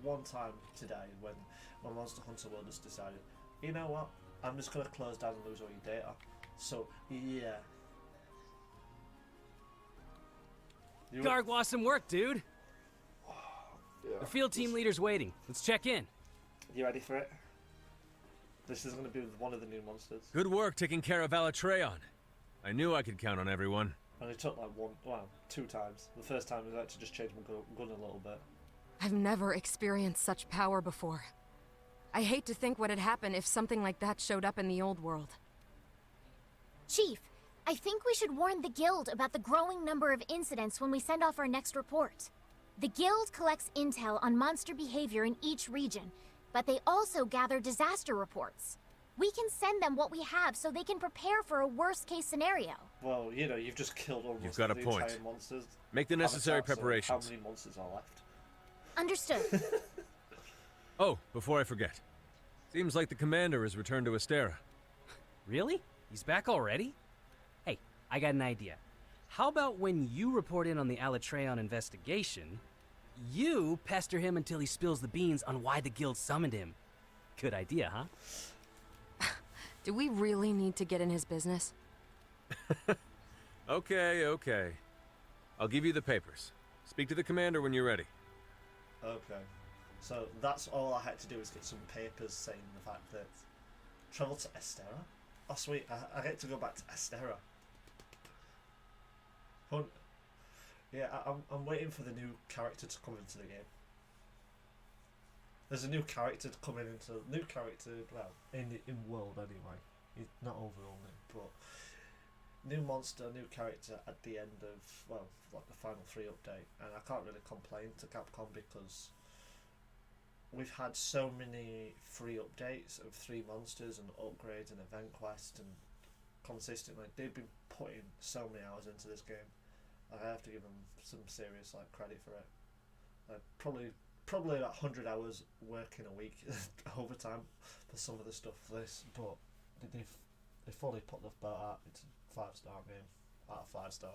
one time today when my Monster Hunter World has decided, you know what, I'm just gonna close down and lose all your data. So yeah. Garg, awesome work, dude. Yeah. The field team leader's waiting. Let's check in. You ready for it? This is gonna be one of the new monsters. Good work taking care of Alatreon. I knew I could count on everyone. And it took like 2 times. The first time I had to just change my gun a little bit. I've never experienced such power before. I hate to think what had happened if something like that showed up in the old world. Chief, I think we should warn the Guild about the growing number of incidents when we send off our next report. The Guild collects intel on monster behavior in each region, but they also gather disaster reports. We can send them what we have so they can prepare for a worst-case scenario. Well, you know, you've just killed almost You've got a the point. entire monsters. Make the necessary habitat, so preparations. how many monsters are left? Understood. Oh, before I forget. Seems like the commander has returned to Astera. Really? He's back already? Hey, I got an idea. How about when you report in on the Alatreon investigation, you pester him until he spills the beans on why the Guild summoned him? Good idea, huh? Do we really need to get in his business? Okay. I'll give you the papers. Speak to the commander when you're ready. Okay. So that's all I had to do is get some papers saying the fact that travel to Astera. Oh sweet, I get to go back to Astera. Yeah, I'm waiting for the new character to come into the game. There's a new character coming into well, in world anyway. It's not overall new, but new monster, new character at the end of like the final 3 update, and I can't really complain to Capcom because we've had so many free updates of 3 monsters and upgrades and event quests and consistently they've been putting so many hours into this game. I have to give them some serious credit for it. Probably about 100 hours working a week overtime for some of the stuff for this, but they fully put the boat out. It's a 5-star game out of 5-star.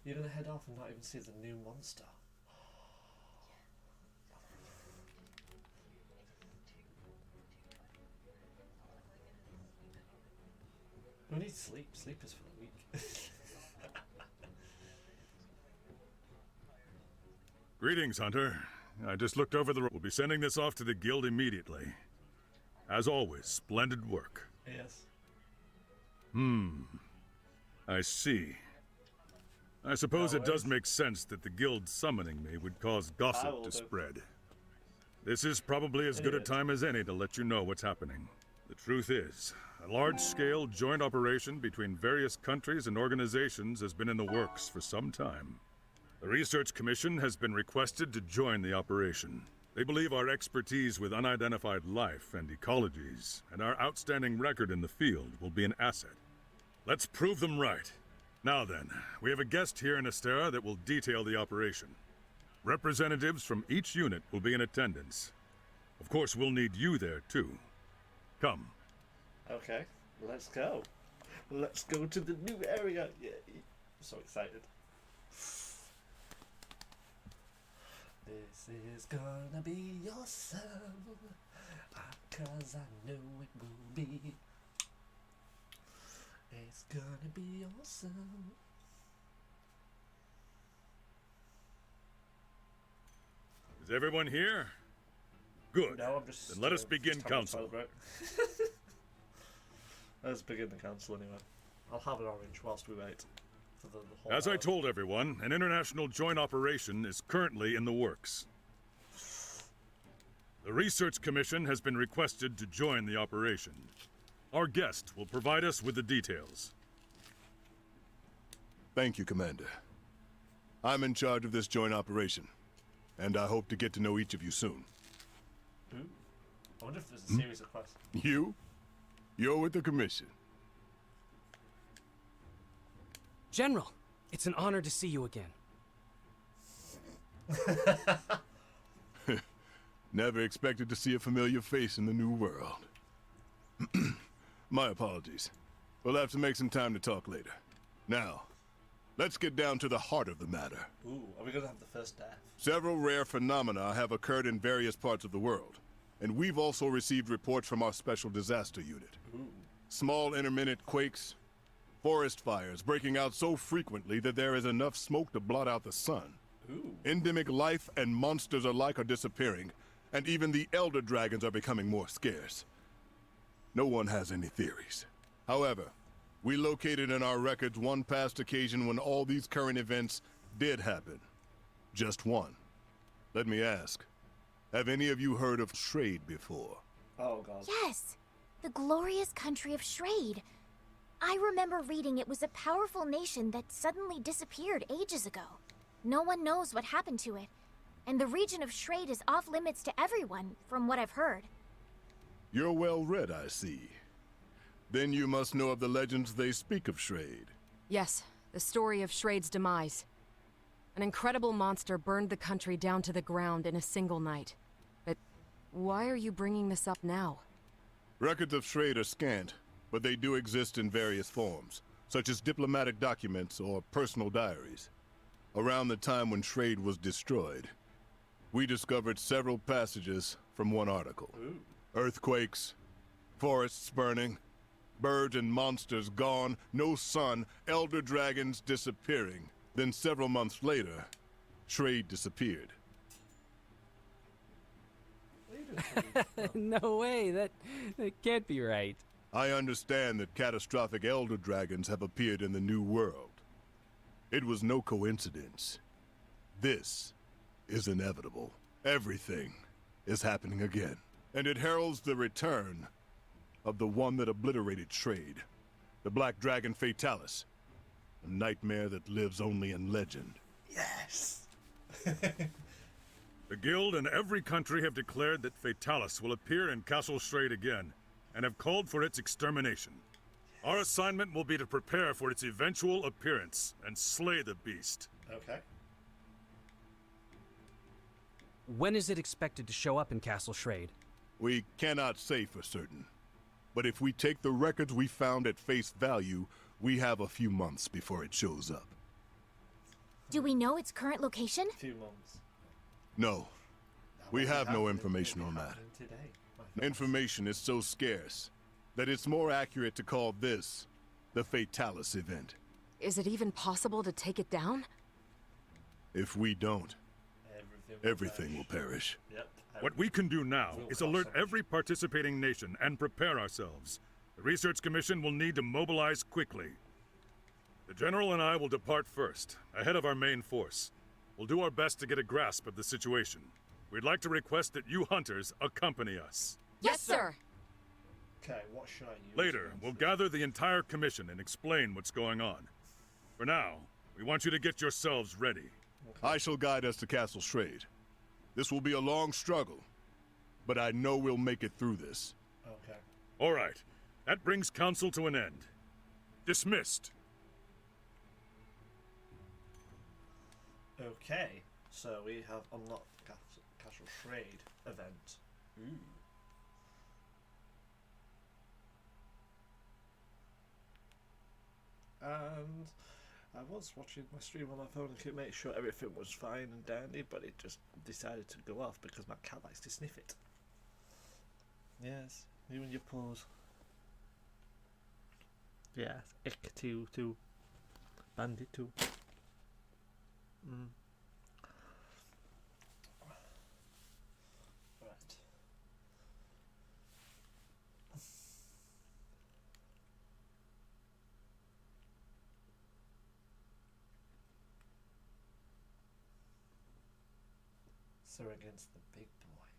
You're gonna head off and not even see the new monster. We need sleep. Sleep is for the week. Greetings, Hunter. I just looked over the... We'll be sending this off to the Guild immediately. As always, splendid work. Yes. I see. I suppose it does make sense that the Guild summoning me would cause gossip to spread. This is probably as good a time as any to let you know what's happening. The truth is, a large-scale joint operation between various countries and organizations has been in the works for some time. The Research Commission has been requested to join the operation. They believe our expertise with unidentified life and ecologies, and our outstanding record in the field will be an asset. Let's prove them right. Now then, we have a guest here in Astera that will detail the operation. Representatives from each unit will be in attendance. Of course, we'll need you there, too. Come. Okay, let's go. Let's go to the new area. Yeah, I'm so excited. This is gonna be awesome, 'cause I know it will be. It's gonna be awesome. Is everyone here? Good. No, I'm just. Then let us begin just having a council. toilet break. Let's begin the council anyway. I'll have an orange whilst we wait for the whole. As I hour. told everyone, an international joint operation is currently in the works. The Research Commission has been requested to join the operation. Our guest will provide us with the details. Thank you, Commander. I'm in charge of this joint operation, and I hope to get to know each of you soon. Ooh. I wonder if there's a series of questions. You? You're with the Commission. General, it's an honor to see you again. Never expected to see a familiar face in the new world. My apologies. We'll have to make some time to talk later. Now, let's get down to the heart of the matter. Ooh, are we gonna have the first death? Several rare phenomena have occurred in various parts of the world, and we've also received reports from our Special Disaster Unit. Ooh. Small intermittent quakes, forest fires breaking out so frequently that there is enough smoke to blot out the sun. Ooh. Endemic life and monsters alike are disappearing, and even the elder dragons are becoming more scarce. No one has any theories. However, we located in our records one past occasion when all these current events did happen. Just one. Let me ask, have any of you heard of Shrade before? Oh god. Yes, the glorious country of Shrade. I remember reading it was a powerful nation that suddenly disappeared ages ago. No one knows what happened to it, and the region of Shrade is off limits to everyone, from what I've heard. You're well read, I see. Then you must know of the legends they speak of Shrade. Yes, the story of Shrade's demise. An incredible monster burned the country down to the ground in a single night. But why are you bringing this up now? Records of Shrade are scant, but they do exist in various forms, such as diplomatic documents or personal diaries. Around the time when Shrade was destroyed, we discovered several passages from one article. Ooh. Earthquakes, forests burning, birds and monsters gone, no sun, elder dragons disappearing. Then several months later, Shrade disappeared. No way, that can't be right. I understand that catastrophic elder dragons have appeared in the New World. It was no coincidence. This is inevitable. Everything is happening again. And it heralds the return of the one that obliterated Shrade, the Black Dragon Fatalis, a nightmare that lives only in legend. Yes. The Guild and every country have declared that Fatalis will appear in Castle Shrade again, and have called for its extermination. Our assignment will be to prepare for its eventual appearance and slay the beast. Okay. When is it expected to show up in Castle Shrade? We cannot say for certain. But if we take the records we found at face value, we have a few months before it shows up. Do we know its current location? A few months. No, we have no information on that. Today. Information is so scarce that it's more accurate to call this the Fatalis event. Is it even possible to take it down? If we don't, everything will perish. perish. Yep. What we can do now is alert every participating nation and prepare ourselves. The Research Commission will need to mobilize quickly. The General and I will depart first, ahead of our main force. We'll do our best to get a grasp of the situation. We'd like to request that you hunters accompany us. Yes, sir! Okay, what should I use? Later, we'll gather the entire commission and explain what's going on. For now, we want you to get yourselves ready. I shall guide us to Castle Shrade. This will be a long struggle, but I know we'll make it through this. Okay. All right, that brings council to an end. Dismissed. Okay, so we have unlocked the Castle Shrade event. Ooh. And I was watching my stream on my phone and could make sure everything was fine and dandy, but it just decided to go off because my cat likes to sniff it. Yes, you and your paws. Yes, ick too. Bandit too. So we're against the big boy.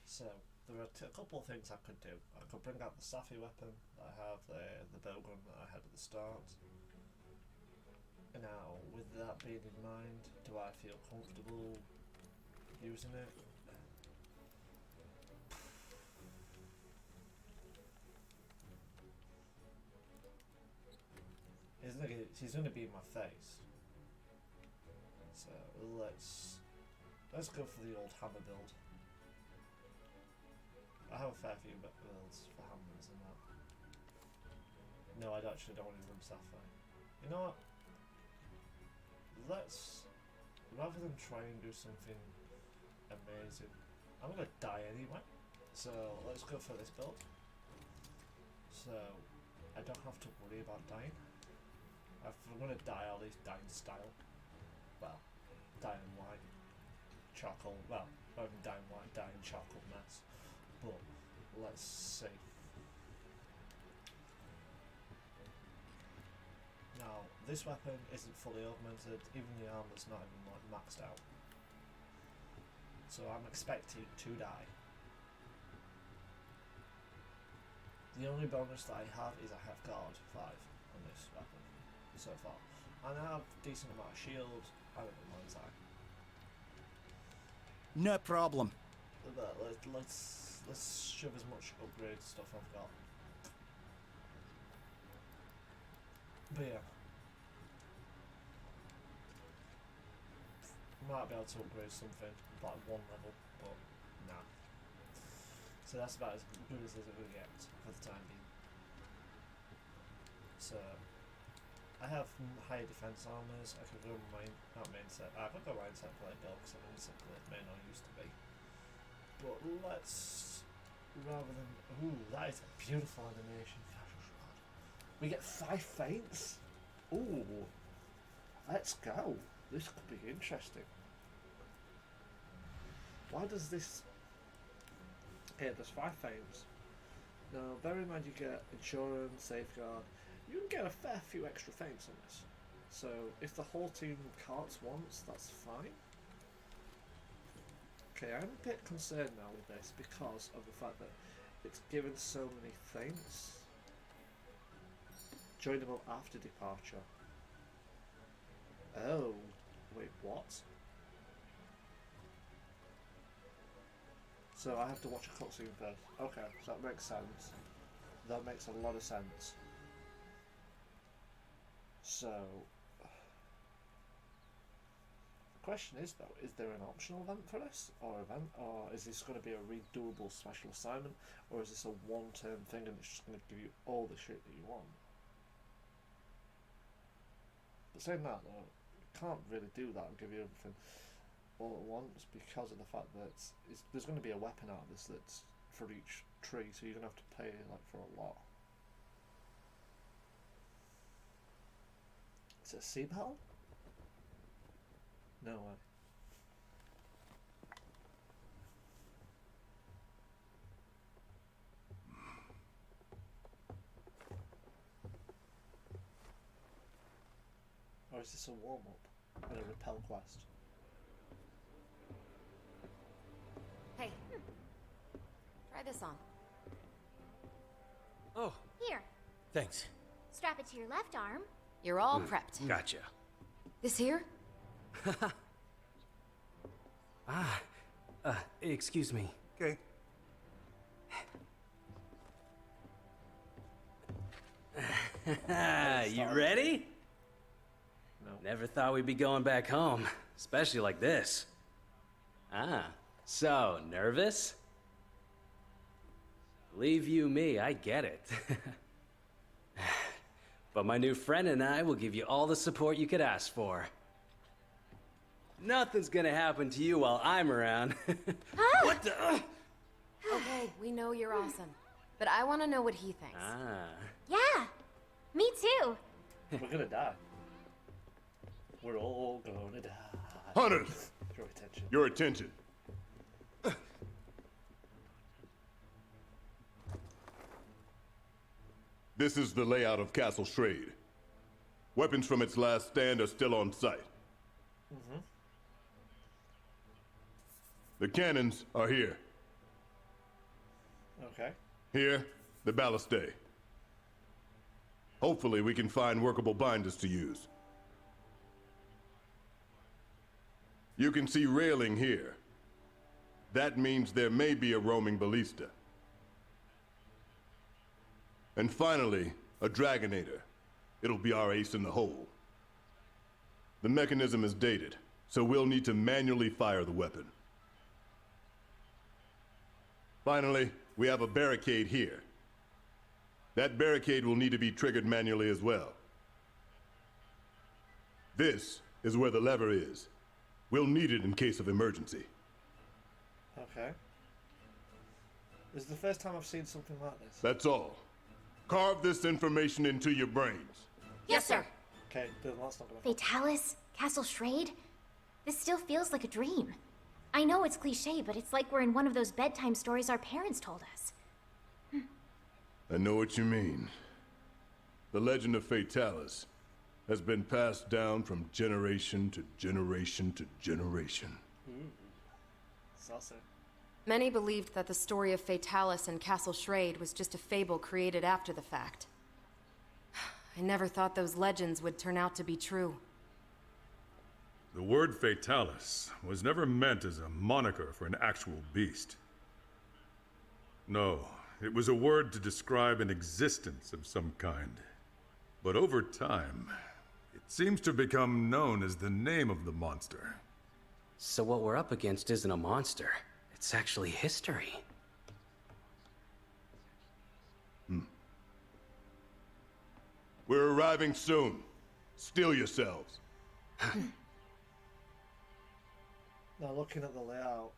So there are a couple of things I could do. I could bring out the Safi weapon that I have, the bowgun that I had at the start. Now, with that being in mind, do I feel comfortable using it? He's gonna be in my face. So let's go for the old hammer build. I have a fair few builds for hammers and that. No, I actually don't want to run Sapphire. You know what? Rather than try and do something amazing, I'm gonna die anyway. So let's go for this build. So I don't have to worry about dying. If I'm gonna die, I'll at least die in style. Well, die in white. Charcoal, well, not even die in white, die in charcoal mess. But let's see. Now, this weapon isn't fully augmented, even the armor's not even like maxed out. So I'm expecting to die. The only bonus that I have is I have guard 5 on this weapon so far. And I have a decent amount of shield, I don't know mine's high. No problem. But let's shove as much upgrade stuff I've got. But yeah. Might be able to upgrade something, like 1 level, but nah. So that's about as good as it's going to get for the time being. So, I have higher defense armors. I could go not main set. I could go main set play build because I'm in set play main I used to be. But let's rather than that is a beautiful animation. We get 5 feints. Ooh, let's go. This could be interesting. Why does this? Here, there's 5 feints. Now, bear in mind you get insurance, safeguard. You can get a fair few extra feints on this. So, if the whole team carts once, that's fine. Okay, I'm a bit concerned now with this because of the fact that it's given so many feints. Joinable after departure. Oh, wait, what? So I have to watch a cutscene first. Okay, so that makes sense. That makes a lot of sense. So, the question is though, is there an optional event for this, or is this going to be a redoable special assignment, or is this a one-term thing and it's just going to give you all the shit that you want? But saying that though, you can't really do that and give you everything all at once because of the fact that there's going to be a weapon out of this that's for each tree, so you're going to have to pay like for a lot. Is it a sea battle? No way. Or is this a warm-up and a repel quest? Hey, try this on. Oh, Here, thanks. strap it to your left arm. You're all prepped. Gotcha. This here? Excuse me. Okay. You ready? No. Never thought we'd be going back home, especially like this. So nervous? Believe you me, I get it. But my new friend and I will give you all the support you could ask for. Nothing's gonna happen to you while I'm around. What the? Okay, we know you're awesome. But I want to know what he thinks. Yeah, me too. We're gonna die. We're all gonna die. Hunters, Your attention. your attention. This is the layout of Castle Shrade. Weapons from its last stand are still on site. The cannons are here. Okay. Here, the ballistae. Hopefully we can find workable binders to use. You can see railing here. That means there may be a roaming ballista. And finally, a Dragonator. It'll be our ace in the hole. The mechanism is dated, so we'll need to manually fire the weapon. Finally, we have a barricade here. That barricade will need to be triggered manually as well. This is where the lever is. We'll need it in case of emergency. Okay. This is the first time I've seen something like this. That's all. Carve this information into your brains. Yes, sir. Okay, Bill, that's not gonna... Fatalis, Castle Schrade? This still feels like a dream. I know it's cliché, but it's like we're in one of those bedtime stories our parents told us. I know what you mean. The legend of Fatalis has been passed down from generation to generation to generation. Saucy. Many believed that the story of Fatalis and Castle Schrade was just a fable created after the fact. I never thought those legends would turn out to be true. The word Fatalis was never meant as a moniker for an actual beast. No, it was a word to describe an existence of some kind. But over time, it seems to become known as the name of the monster. So what we're up against isn't a monster. It's actually history. We're arriving soon. Steel yourselves. Now, looking at the layout,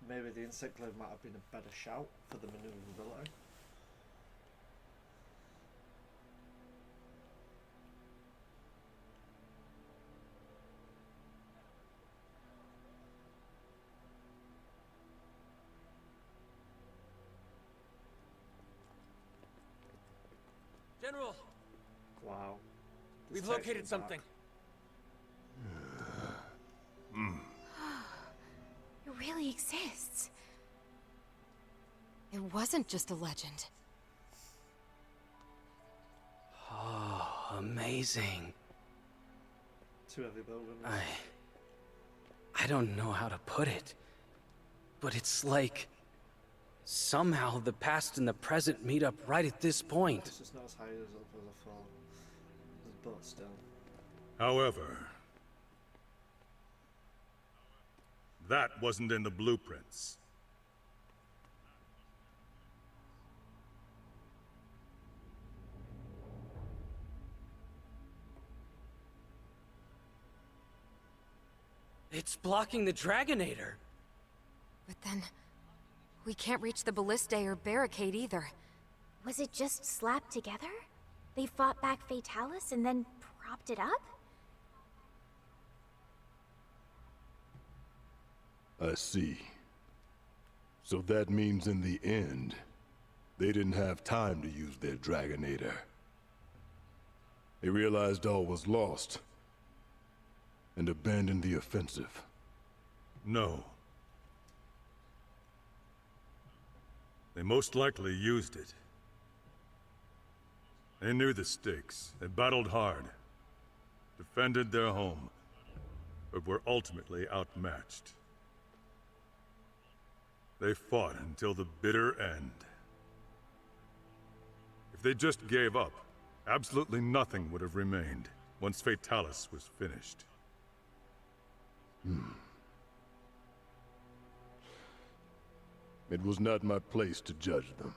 maybe the insect glaive might have been a better shout for the maneuverability. General, Wow. This we've takes located me something. back. It really exists. It wasn't just a legend. Oh, amazing. Too heavy building. I don't know how to put it, but it's like somehow the past and the present meet up right at this point. It's just not as high as up as I thought. But still. However, that wasn't in the blueprints. It's blocking the Dragonator. But then, we can't reach the ballistae or barricade either. Was it just slapped together? They fought back Fatalis and then propped it up? I see. So that means in the end, they didn't have time to use their Dragonator. They realized all was lost and abandoned the offensive. No. They most likely used it. They knew the stakes. They battled hard, defended their home, but were ultimately outmatched. They fought until the bitter end. If they just gave up, absolutely nothing would have remained once Fatalis was finished. It was not my place to judge them.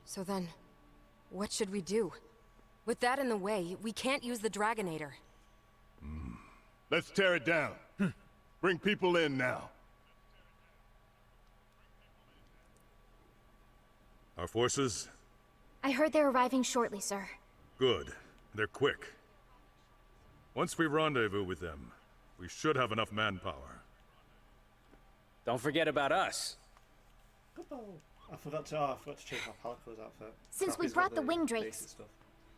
So then, what should we do? With that in the way, we can't use the Dragonator. Let's tear it down. Bring people in now. Our forces? I heard they're arriving shortly, sir. Good. They're quick. Once we rendezvous with them, we should have enough manpower. Don't forget about us. I forgot to change my Palico's outfit. Since we Scrappy's got brought the wing basic drakes. stuff.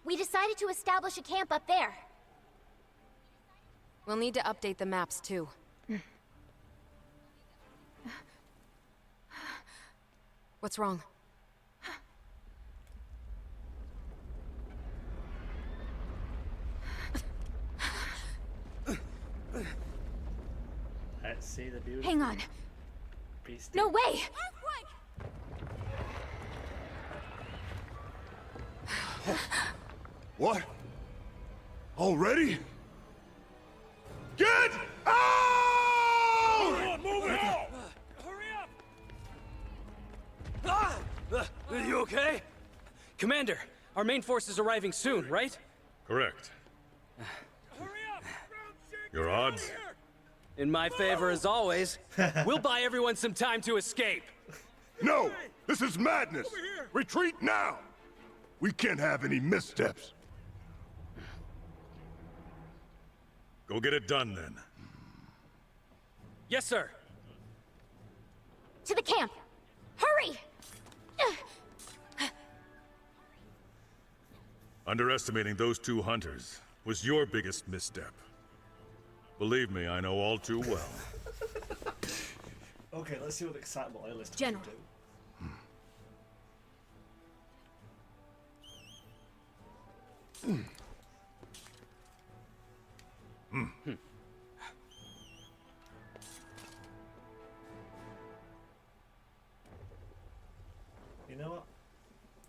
We decided to establish a camp up there. We'll need to update the maps too. What's wrong? Let's see the beauty. Hang on. Beastie. No way! What? Already? Get out! Move it! Hurry up! You okay? Commander, our main force is arriving soon, right? Correct. Hurry up! Your odds? In my favor as always. We'll buy everyone some time to escape. No! This is madness! Retreat now! We can't have any missteps. Go get it done, then. Yes, sir. To the camp! Hurry! Underestimating those two hunters was your biggest misstep. Believe me, I know all too well. Okay, let's see what excitable A-list General. can do. You know what?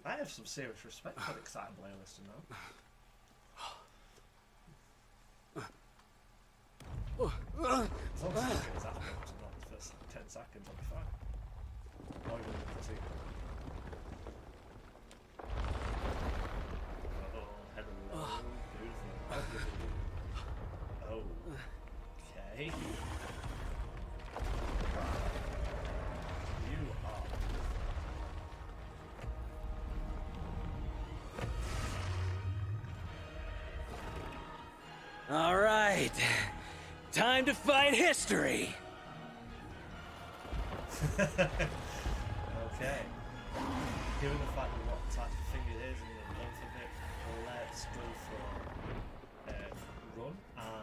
I have some serious respect for the excitable A-lister now. As long as it's excitable to not the first 10 seconds, I'll be fine. Or even 15. Oh, hello. Beautiful. Oh. Okay. You are. All right. Time to fight history. Okay. Given the fact of what type of thing it is and the length of it, let's go for run and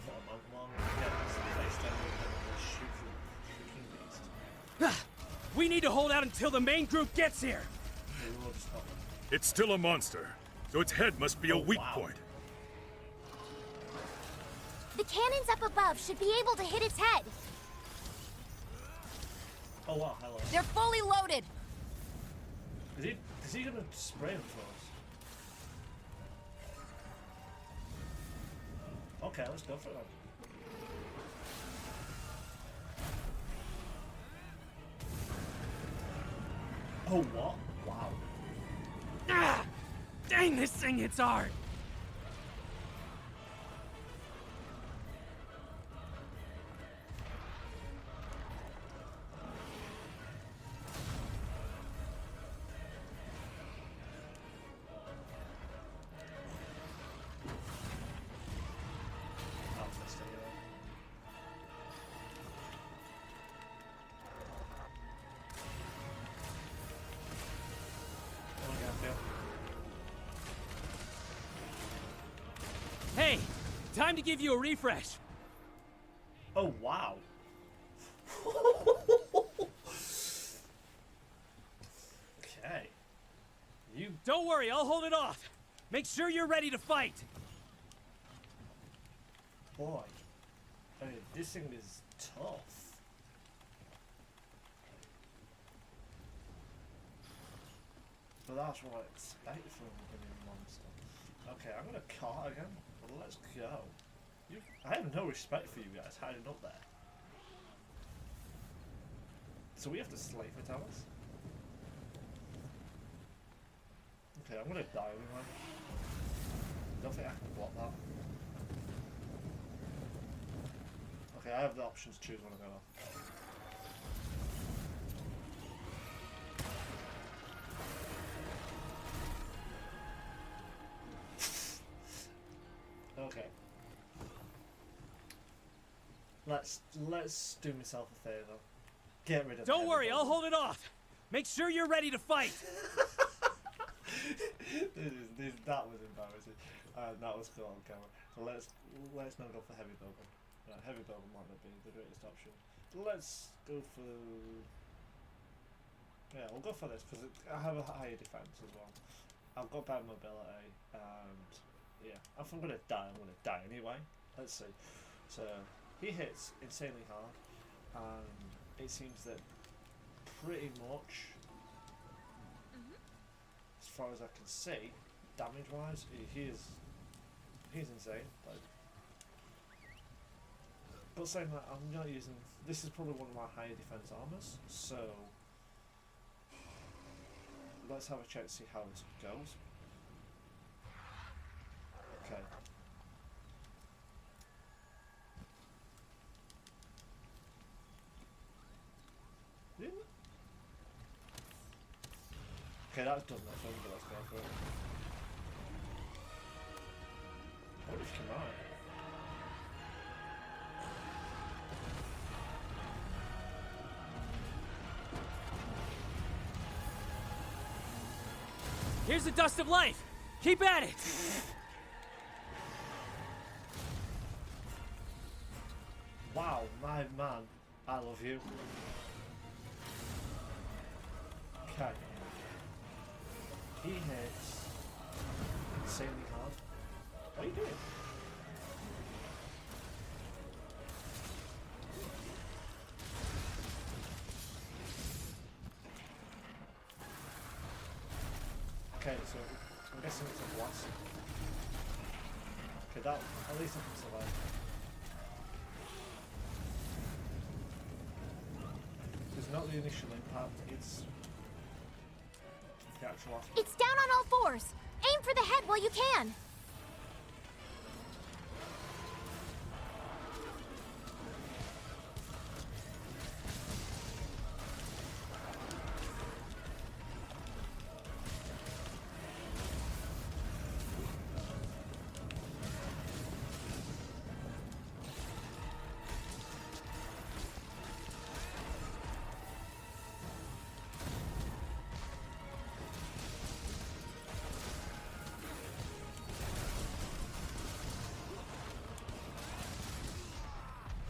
put a man along, get us face down and we'll shoot for the freaking beast. We need to hold out until the main group gets here. We will just stop them. It's still a monster, so its head must be a weak wow. point. The cannons up above should be able to hit its head. Oh wow, hello. They're fully loaded! Is he gonna spray them for us? Okay, let's go for it then. Oh what? Wow. Ah! Dang, this thing hits hard. Hey, time to give you a refresh. Oh wow. Okay. You Don't worry, I'll hold it off. Make sure you're ready to fight. boy. I mean, this thing is tough. But that's what I expect from a new monster. Okay, I'm gonna cart again. Well, let's go. I have no respect for you guys hiding up there. So we have to slay for towers? Okay, I'm gonna die anyway. Don't think I can block that. Okay, I have the option to choose when I go off. Okay. Let's do myself a favour. Get rid of. Don't worry, I'll hold it off. Make sure you're ready to fight. That was embarrassing. That was still on camera. So let's not go for heavy building. Heavy building might not be the greatest option. Let's go for Yeah, we'll go for this because I have a higher defense as well. I've got better mobility, and yeah, if I'm gonna die, I'm gonna die anyway. Let's see. So he hits insanely hard, and it seems that pretty much, as far as I can see, damage-wise, he's insane. But saying that, I'm not using. This is probably one of my higher defense armors, so let's have a check to see how this goes. Okay. Okay, that's done nothing, but let's go for it. What if you might? Here's the dust of life. Keep at it. Wow, my man, I love you. Okay. He hits insanely hard. What are you doing? Okay, so I'm guessing it's a blast. Okay, that at least I can survive. It's not the initial impact, it's the actual after. It's down on all fours. Aim for the head while you can.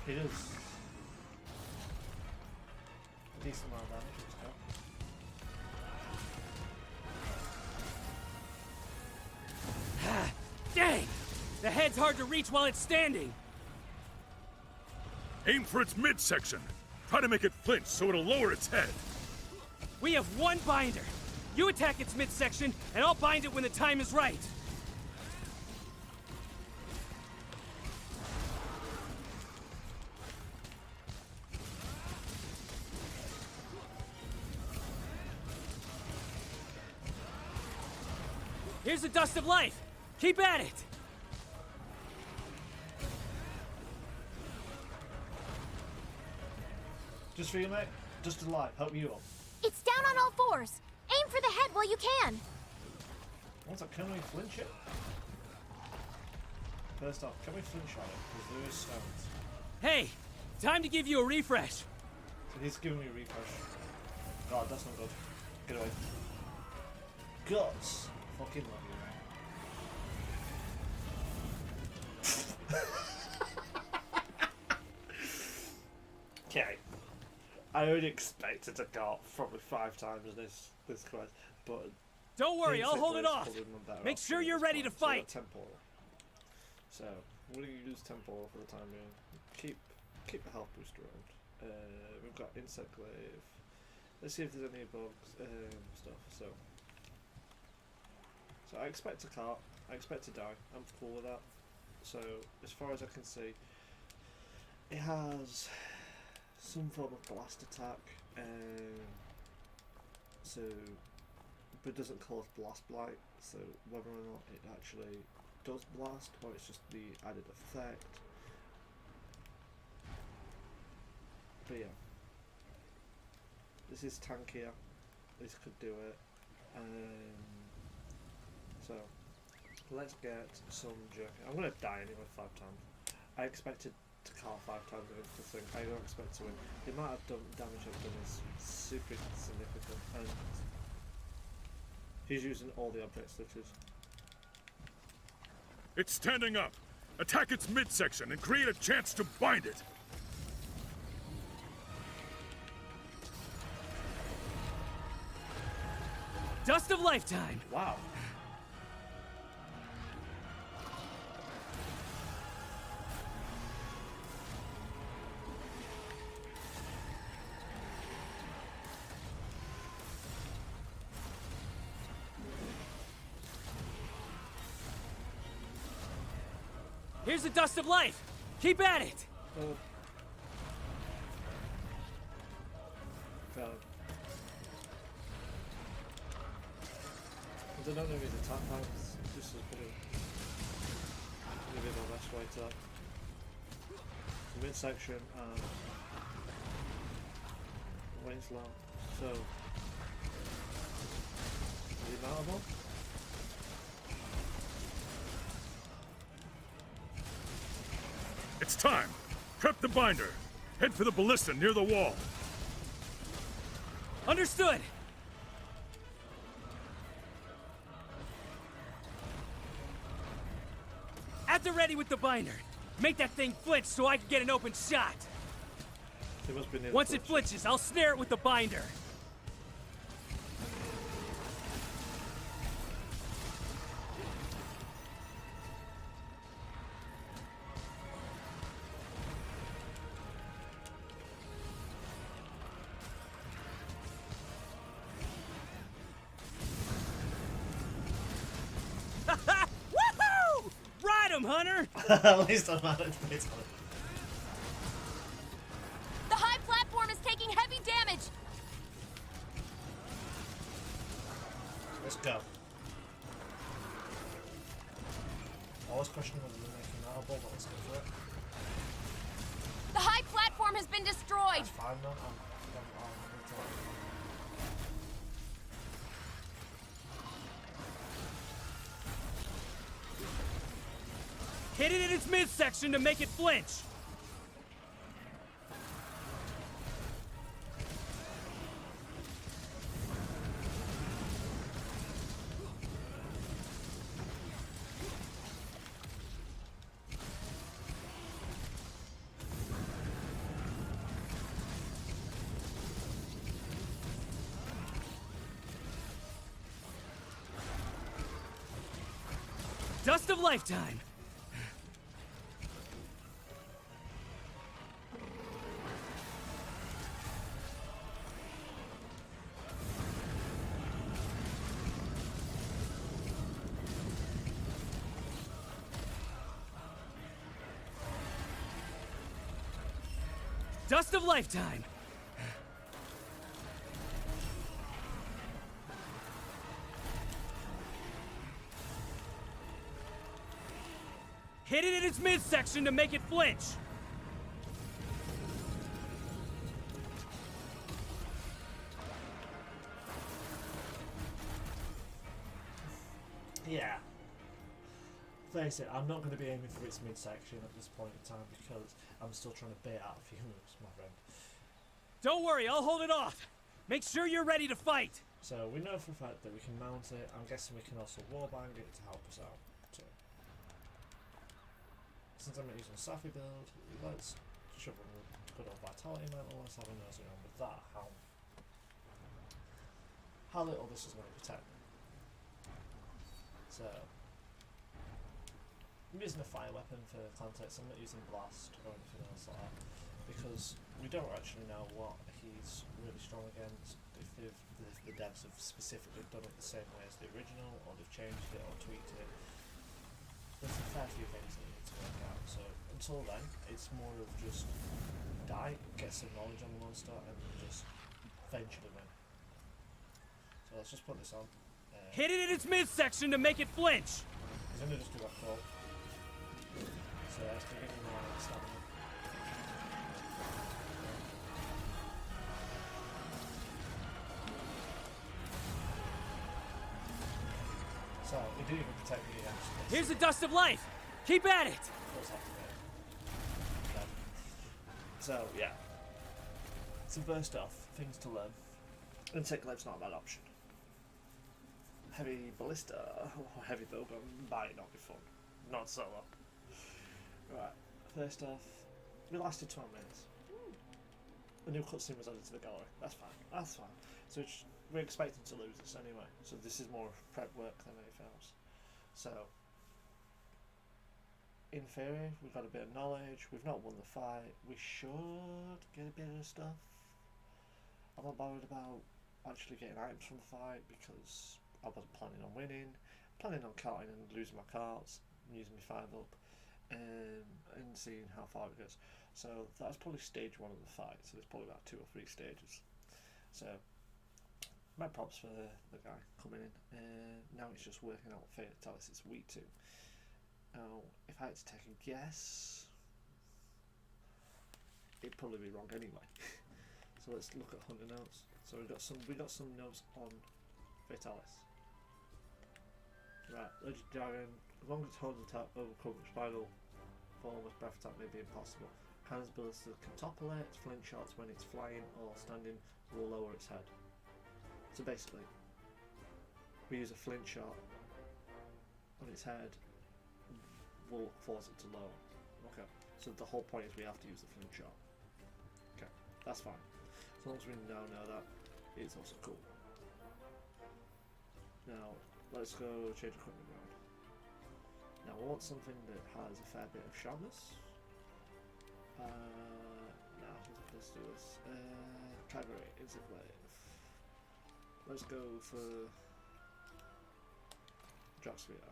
It is a decent amount of damage, let's go. Dang! The head's hard to reach while it's standing. Aim for its midsection. Try to make it flinch so it'll lower its head. We have one binder. You attack its midsection, and I'll bind it when the time is right. Here's the dust of life. Keep at it. Just for you, mate. Just to life. Help you up. It's down on all fours. Aim for the head while you can. What's up? Can we flinch it? First off, can we flinch on it? Because there is sounds. Hey, time to give you a refresh. So he's giving me a refresh. God, that's not good. Get away. Guts. Fucking love you, man. Okay. I only expected to go probably 5 times this quest, but Don't worry, I'll hold it basically off. it's probably not better Make off sure at you're this ready point. to fight. So, temporal. So we're gonna use temporal for the time being. Keep the health booster around. We've got insect glaive. Let's see if there's any bugs stuff. So I expect to cart. I expect to die. I'm cool with that. So as far as I can see, it has some form of blast attack. So, but it doesn't cause blast blight. So whether or not it actually does blast or it's just the added effect. But yeah, this is tankier. This could do it. So let's get some jerky. I'm gonna die anyway 5 times. I expected to call 5 times against the thing. I don't expect to win. The amount of damage I've done is super significant, and he's using all the object stitches. It's standing up. Attack its midsection and create a chance to bind it. Dust of lifetime. Wow. Here's the dust of life. Keep at it. Oh. God. I don't know if his attack pads just as good. Maybe my best way to that. The midsection and wings long. So is he mountable? It's time. Prep the binder. Head for the ballista near the wall. Understood. At the ready with the binder. Make that thing flinch so I can get an open shot. He must be near Once the it flinches, I'll snare it with the binder. Woohoo! Ride 'em, Hunter! At least I'm at it. The high platform is taking heavy damage. Let's go. I was questioning whether they're making that a ball, but let's go for it. The high platform has been destroyed. That's fine, man. Hit it in its midsection to make it flinch. Dust of lifetime. Dust of lifetime. Hit it in its midsection to make it flinch. Yeah. Face it, I'm not going to be aiming for its midsection at this point in time because I'm still trying to bait out a few moves, my friend. Don't worry, I'll hold it off. Make sure you're ready to fight. So we know for a fact that we can mount it. I'm guessing we can also warband it to help us out. So since I'm not using a Safi build, let's shove on the good old Vitality Mantle. Let's have a nosy on with that. How little this is going to protect me. So I'm using a fire weapon for context. I'm not using blast or anything else like that because we don't actually know what he's really strong against. If the devs have specifically done it the same way as the original, or they've changed it or tweaked it. There's a fair few things that you need to work out. So until then, it's more of just die, get some knowledge on the monster, and just eventually win. So let's just put this on. Hit it in its midsection to make it flinch. He's going to just do that crawl. So that's going to give him more stamina. So, we do even protect me against this. Here's the dust of life. Keep at it. What's happening? Okay. So, yeah. So first off, things to learn. Insect-Live's not a bad option. Heavy ballista, or heavy bowgun might not be fun. Not solo. Right, first off, we lasted 12 minutes. A new cutscene was added to the gallery. That's fine. That's fine. So we're expecting to lose this anyway. So this is more prep work than anything else. So, in theory, we've got a bit of knowledge. We've not won the fight. We should get a bit of stuff. I'm not bothered about actually getting items from the fight because I wasn't planning on winning. Planning on carting and losing my carts, using my 5 up, and seeing how far it goes. So that's probably stage 1 of the fight. So there's probably about 2 or 3 stages. So my props for the guy coming in. Now it's just working out Fatalis. It's week 2. Now, if I had to take a guess, it'd probably be wrong anyway. So let's look at hunter notes. So we got some notes on Fatalis. Right, Legend Dragon. As long as its horns attack overcome spinal form with breath attack may be impossible. Cannon's ballistas can topple it, flint shots when it's flying or standing will lower its head. So basically, we use a flint shot on its head, will force it to lower. Okay, so the whole point is we have to use the flint shot. Okay, that's fine. As long as we now know that, it's also cool. Now, let's go change equipment around. Now, I want something that has a fair bit of sharpness. Now, let's do this. Cavalry is a wave. Let's go for Droxvia.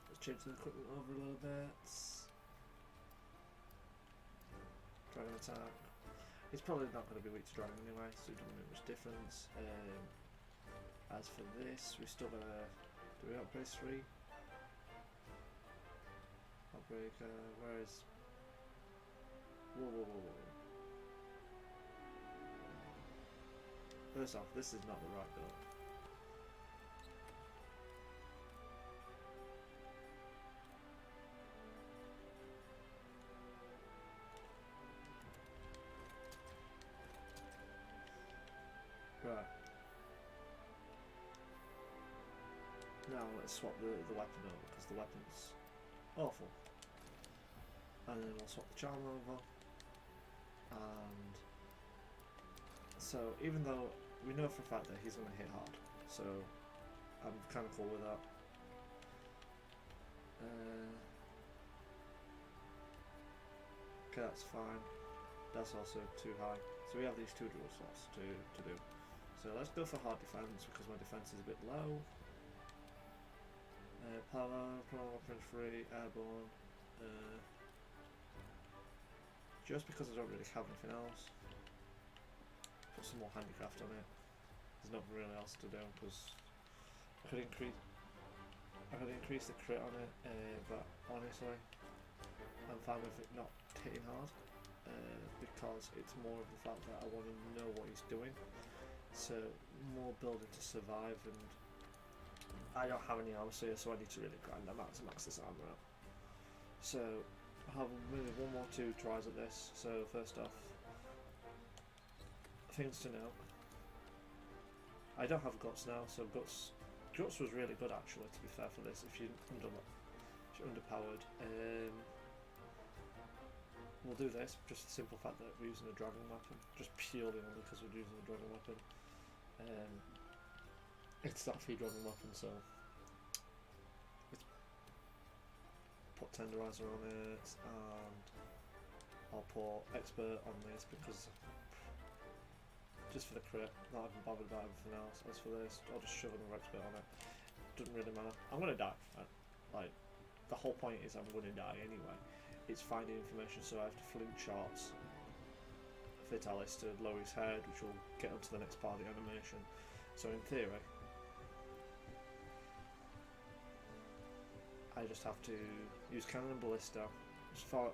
Let's change the equipment over a little bit. Dragon attack. It's probably not going to be weak to dragon anyway, so it doesn't make much difference. As for this, we're still going to do we upgrade 3? Upgrade, where is... Whoa. First off, this is not the right build. Right. Now let's swap the weapon over because the weapon's awful. And then we'll swap the charm over. And so even though we know for a fact that he's going to hit hard, so I'm kind of cool with that. Okay, that's fine. That's also too high. So we have these 2 dual slots to do. So let's go for hard defense because my defense is a bit low. Power, weapon free, airborne. Just because I don't really have anything else. Put some more handicraft on it. There's nothing really else to do because I could increase the crit on it, but honestly, I'm fine with it not hitting hard because it's more of the fact that I want to know what he's doing. So more building to survive, and I don't have any armor here, so I need to really grind them out to max this armor out. So I have maybe 1 or 2 tries at this. So first off, things to know. I don't have guts now, so guts was really good actually. To be fair for this, if you're underpowered, we'll do this. Just the simple fact that we're using a dragon weapon, just purely only because we're using a dragon weapon. It's that free dragon weapon, so let's put tenderizer on it, and I'll put expert on this because just for the crit, not even bothered about everything else. As for this, I'll just shove another expert on it. Doesn't really matter. I'm gonna die. Like the whole point is I'm gonna die anyway. It's finding information, so I have to flint shots Fatalis to lower his head, which will get onto the next part of the animation. So in theory, I just have to use cannon and ballista. As far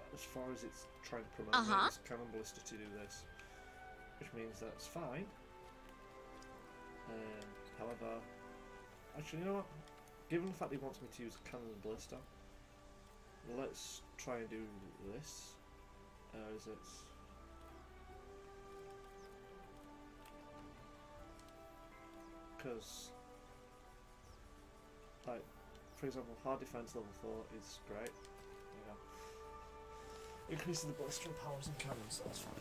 as it's trying to promote me, it's cannon ballista to do this, which means that's fine. However, actually, you know what? Given the fact that he wants me to use cannon and ballista, let's try and do this. Is it? Because, like, for example, hard defense level 4 is great. Increasing the blistering powers and cannons, that's fine.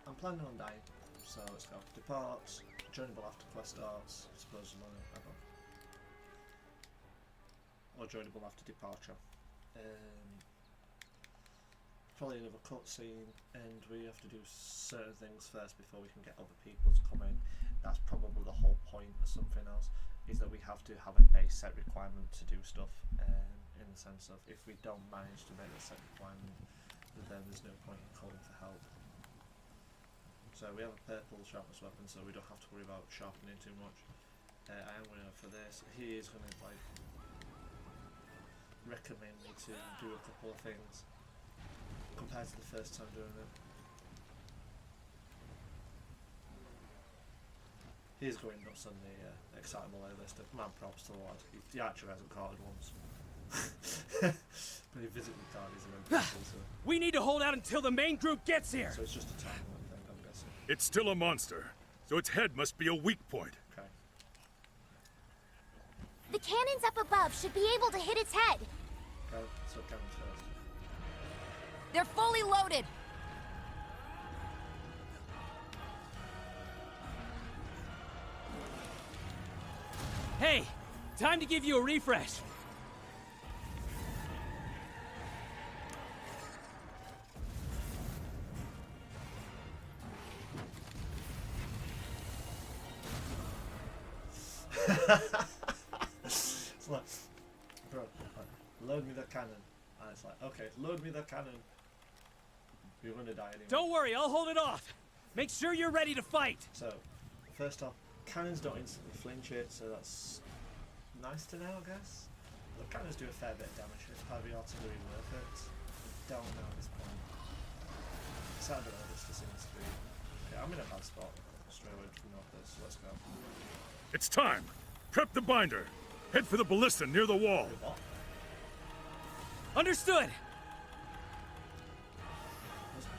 I'm planning on dying, so let's go. Depart, journeyable after quest starts, supposedly, or journeyable after departure. Probably another cutscene, and we have to do certain things first before we can get other people to come in. That's probably the whole point of something else, is that we have to have a base set requirement to do stuff, in the sense of if we don't manage to make a set requirement, then there's no point in calling for help. So we have a purple sharpness weapon, so we don't have to worry about sharpening too much. I am going to, for this, he is going to like recommend me to do a couple of things compared to the first time doing it. He's going nuts on the excitable A list. Man props to the lad. He actually hasn't carded once. But he visibly carded his event. So. We need to hold out until the main group gets here. So it's just a time limit thing, I'm guessing. It's still a monster, so its head must be a weak point. Okay. The cannons up above should be able to hit its head. Okay, so cannons first. They're fully loaded! Hey, time to give you a refresh. It's like, bro, load me the cannon. And it's like, okay, load me the cannon. You're gonna die anyway. Don't worry, I'll hold it off. Make sure you're ready to fight. So, first off, cannons don't instantly flinch it, so that's nice to know, I guess. The cannons do a fair bit of damage. It's probably artillery worth it. I don't know at this point. It's out of the list to see the screen. Okay, I'm in a bad spot. Straight away from north this, so let's go. It's time. Prep the binder. Head for the ballista near the wall. Wait, what? Understood.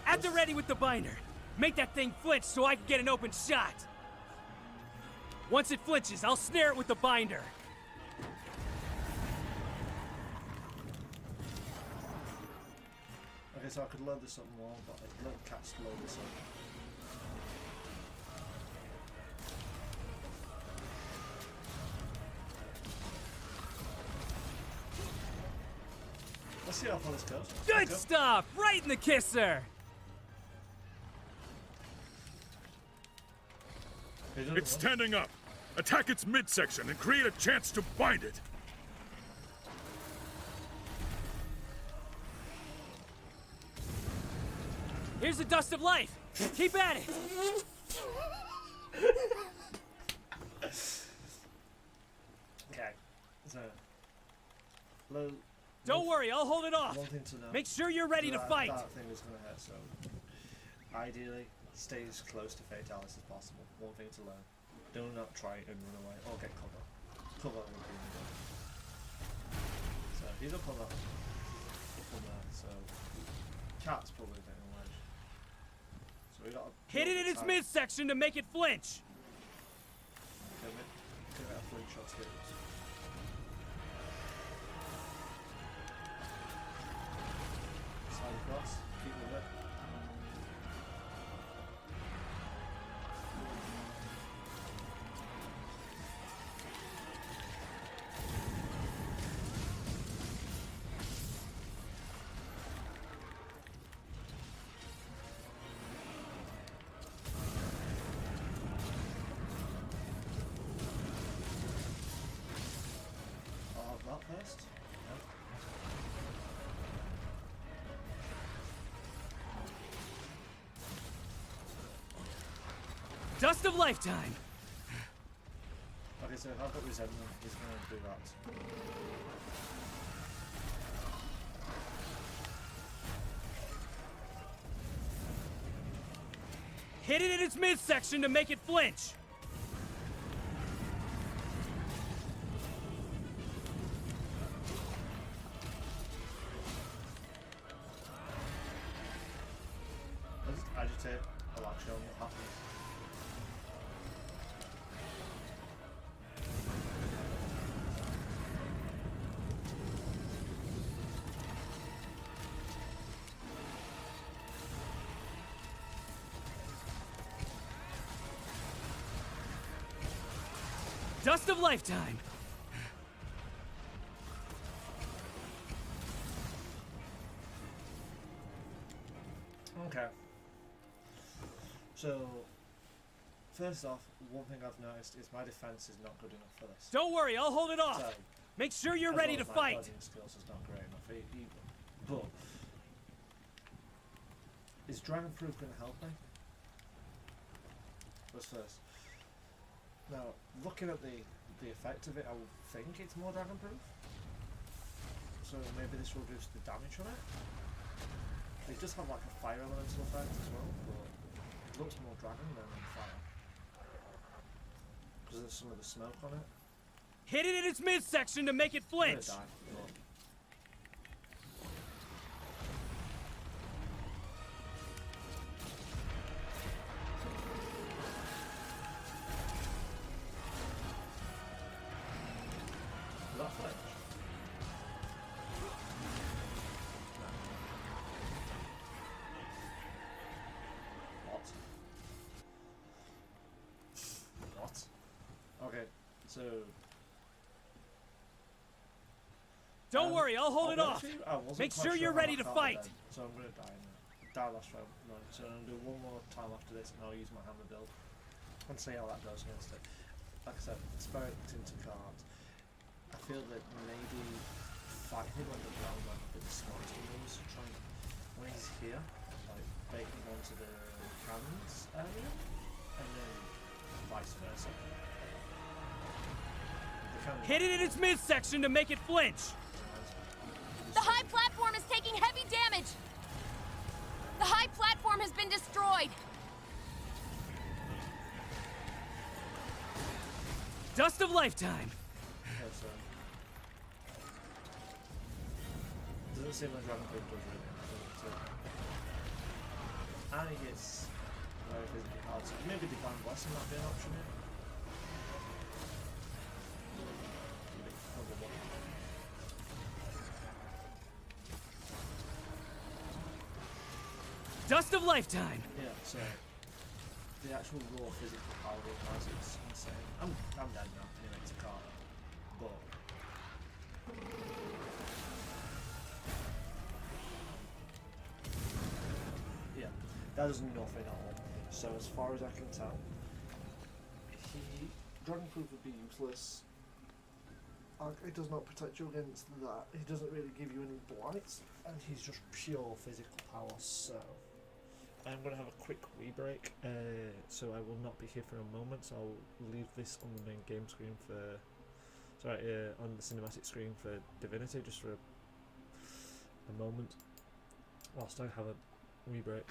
At the ready with the binder. Make that thing flinch so I can get an open shot. Once it flinches, I'll snare it with the binder. Okay, so I could load this up more, but I'd let cats load this up. Let's see how far this goes. Good stuff! Right in the kisser! It's standing up. Attack its midsection and create a chance to bind it. Here's the dust of life. Keep at it. Okay, so Don't worry, I'll hold it off. one thing to know. Make sure you're ready to fight. That thing is going to hurt, so ideally stay as close to Fatalis as possible. One thing to learn. Do not try and run away or get cover. Cover will be good. So he's up on that. Up on there, so cat's probably getting away. So we got a Hit it in its midsection to make it flinch. Okay, get a flinch shot skills. Slide across, keep with it. That first? Yep. Dust of lifetime. Okay, so if I've got resentment, he's going to do that. Hit it in its midsection to make it flinch. I'll just agitate. I'll actually on what happens. Dust of lifetime. Okay. So, first off, one thing I've noticed is my defense is not good enough for this. Don't worry, I'll hold it off. So, Make sure you're as ready well to as my fight. dodging skills is not great enough either. But is Dragon Proof going to help me? What's first? Now, looking at the effect of it, I would think it's more Dragon Proof. So maybe this will reduce the damage on it. It does have like a fire elemental effect as well, but it looks more dragon than fire. Because there's some of the smoke on it. Hit it in its midsection to make it I'm gonna flinch. die, but Will that flinch? No. What? Okay, so Don't worry, I'll hold it off. Make sure you're ready to fight. So I'm gonna die now. Die last round. No, so I'm gonna do one more time after this, and I'll use my hammer build and see how that goes against it. Like I said, experimenting into cards. I feel that maybe fighting him on the ground might be the smartest moves. Trying when he's here, like baking onto the cannons area, and then vice versa. Hit it in its midsection to make it flinch. The high platform is taking heavy damage! The high platform has been destroyed! Dust of lifetime. Yeah, so doesn't seem like Dragon Proof does really anything to and he gets very physically hard, so maybe Divine Blessing might be an option here. Dust of lifetime. Yeah, so the actual raw physical power it has is insane. I'm dead now anyway to Carter, but yeah, that does nothing at all. So as far as I can tell, Dragon Proof would be useless. It does not protect you against that. He doesn't really give you any blights, and he's just pure physical power. So I'm going to have a quick wee break, so I will not be here for a moment, so I'll leave this on the main game screen for, on the cinematic screen for Divinity, just for a moment, whilst I have a wee break.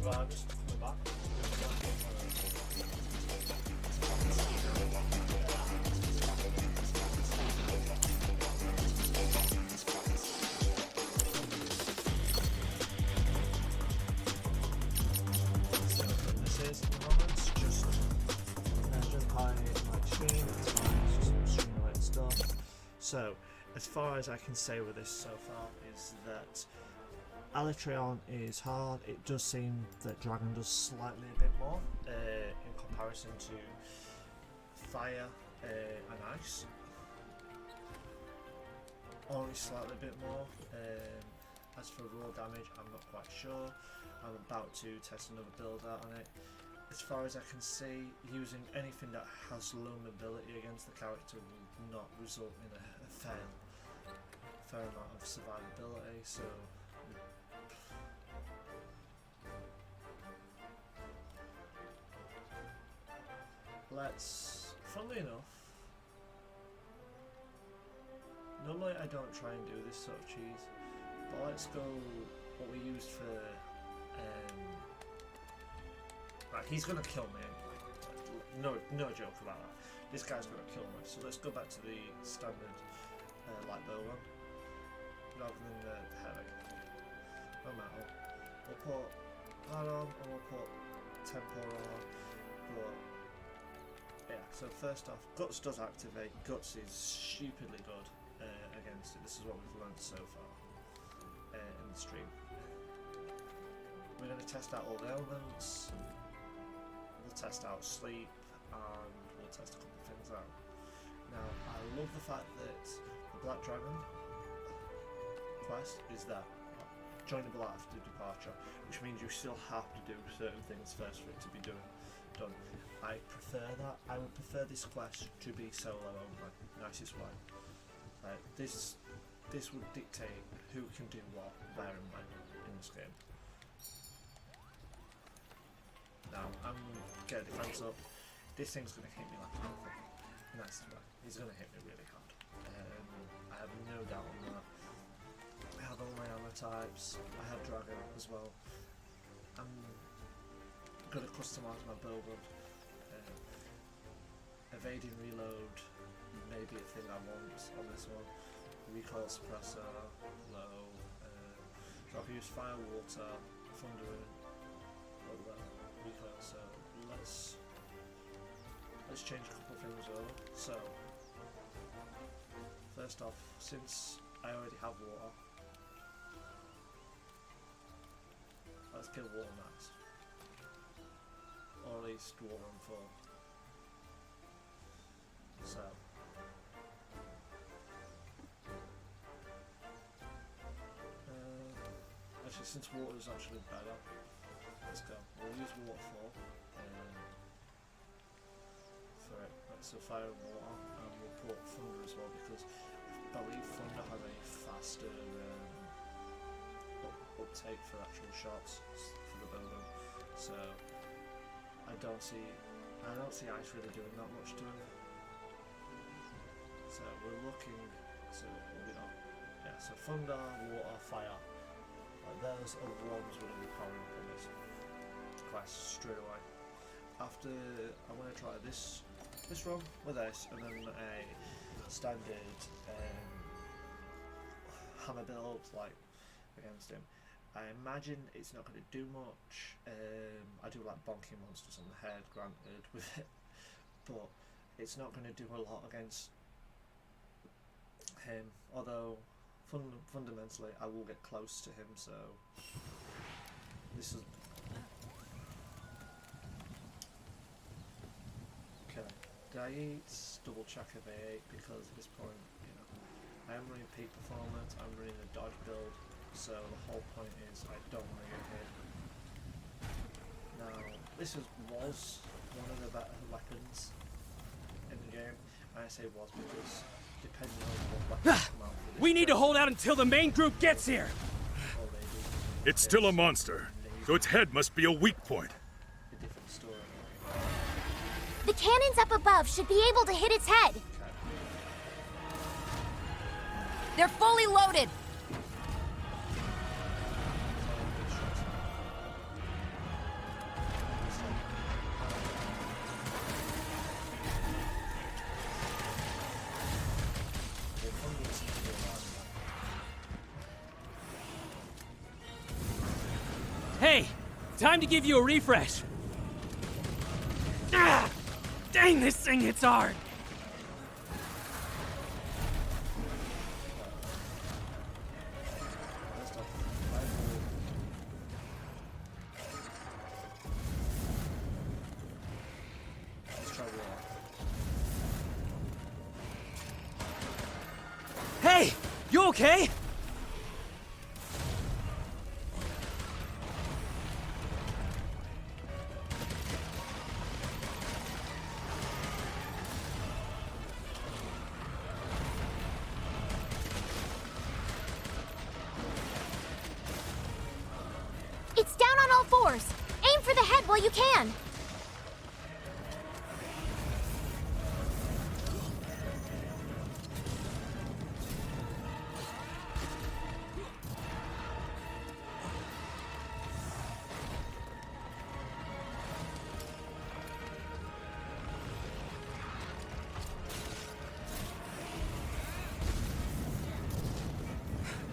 Right, I'm just coming back. So this is at the moment just jump high like stream, it's fine, it's just stream related stuff. So as far as I can say with this so far is that Alatreon is hard. It does seem that Dragon does slightly a bit more in comparison to Fire and Ice. Only slightly a bit more. As for raw damage, I'm not quite sure. I'm about to test another build out on it. As far as I can see, using anything that has low mobility against the character will not result in a fair amount of survivability. So. Let's, funnily enough, normally I don't try and do this sort of cheese, but let's go what we used for, right, he's gonna kill me anyway, no joke about that, this guy's gonna kill me, so let's go back to the standard light bow one, rather than the heavy, no matter, we'll put that on, and we'll put tempo on, but yeah, so first off, Guts does activate. Guts is stupidly good against it. This is what we've learned so far in the stream. We're going to test out all the elements. We'll test out sleep, and we'll test a couple of things out. Now, I love the fact that the Black Dragon quest is that joinable after departure, which means you still have to do certain things first for it to be done. I prefer that. I would prefer this quest to be solo only. Nicest way. This would dictate who can do what, where and when in this game. Now I'm gonna get a defense up. This thing's gonna hit me like anything. Nicest way. He's gonna hit me really hard. I have no doubt on that. I have all my armor types. I have Dragon as well. I'm gonna customise my build up. Evading reload may be a thing I want on this one. Recoil suppressor, low. So I can use fire, water, thunder, or recoil. So let's change a couple of things over. So first off, since I already have water, let's kill water max. Or at least water and full. So actually, since water is actually better, let's go. We'll use waterfall for it. Right, so fire and water, and we'll put thunder as well because I believe thunder has a faster uptake for actual shots for the building. So I don't see ice really doing that much to him. So we're looking, so what we got? Yeah, so thunder, water, fire. Those are the ones we're going to be powering up on this quest straight away. After, I'm going to try this run with this, and then a standard hammer build like against him. I imagine it's not going to do much. I do like bonking monsters on the head, granted, with it, but it's not going to do a lot against him, although fundamentally I will get close to him, so this is okay. Did I eat? Double check if I ate, because at this point, you know, I am running peak performance, I'm running a dodge build, so the whole point is I don't want to get hit. Now this was one of the better weapons in the game, and I say was because depending on what weapons come out for this, we need to hold out until the main group gets here. It's still a monster, so its head must be a weak point. A different story. The cannons up above should be able to hit its head. They're fully loaded. Time to give you a refresh. Ah! Dang, this thing hits hard. First off, rifle. Let's try war. Hey, you okay? It's down on all fours. Aim for the head while you can.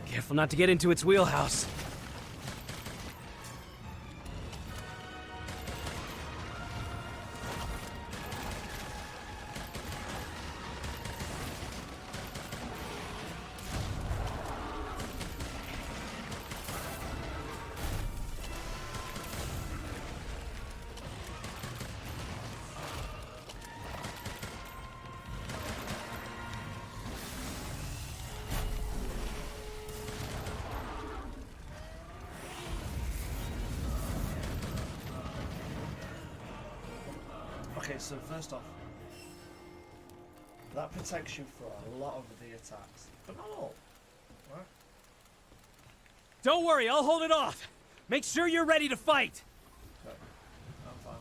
Careful not to get into its wheelhouse. Okay, so first off, that protects you for a lot of the attacks, but not all. Right? Don't worry, I'll hold it off. Make sure you're ready to fight. Okay. I'm fine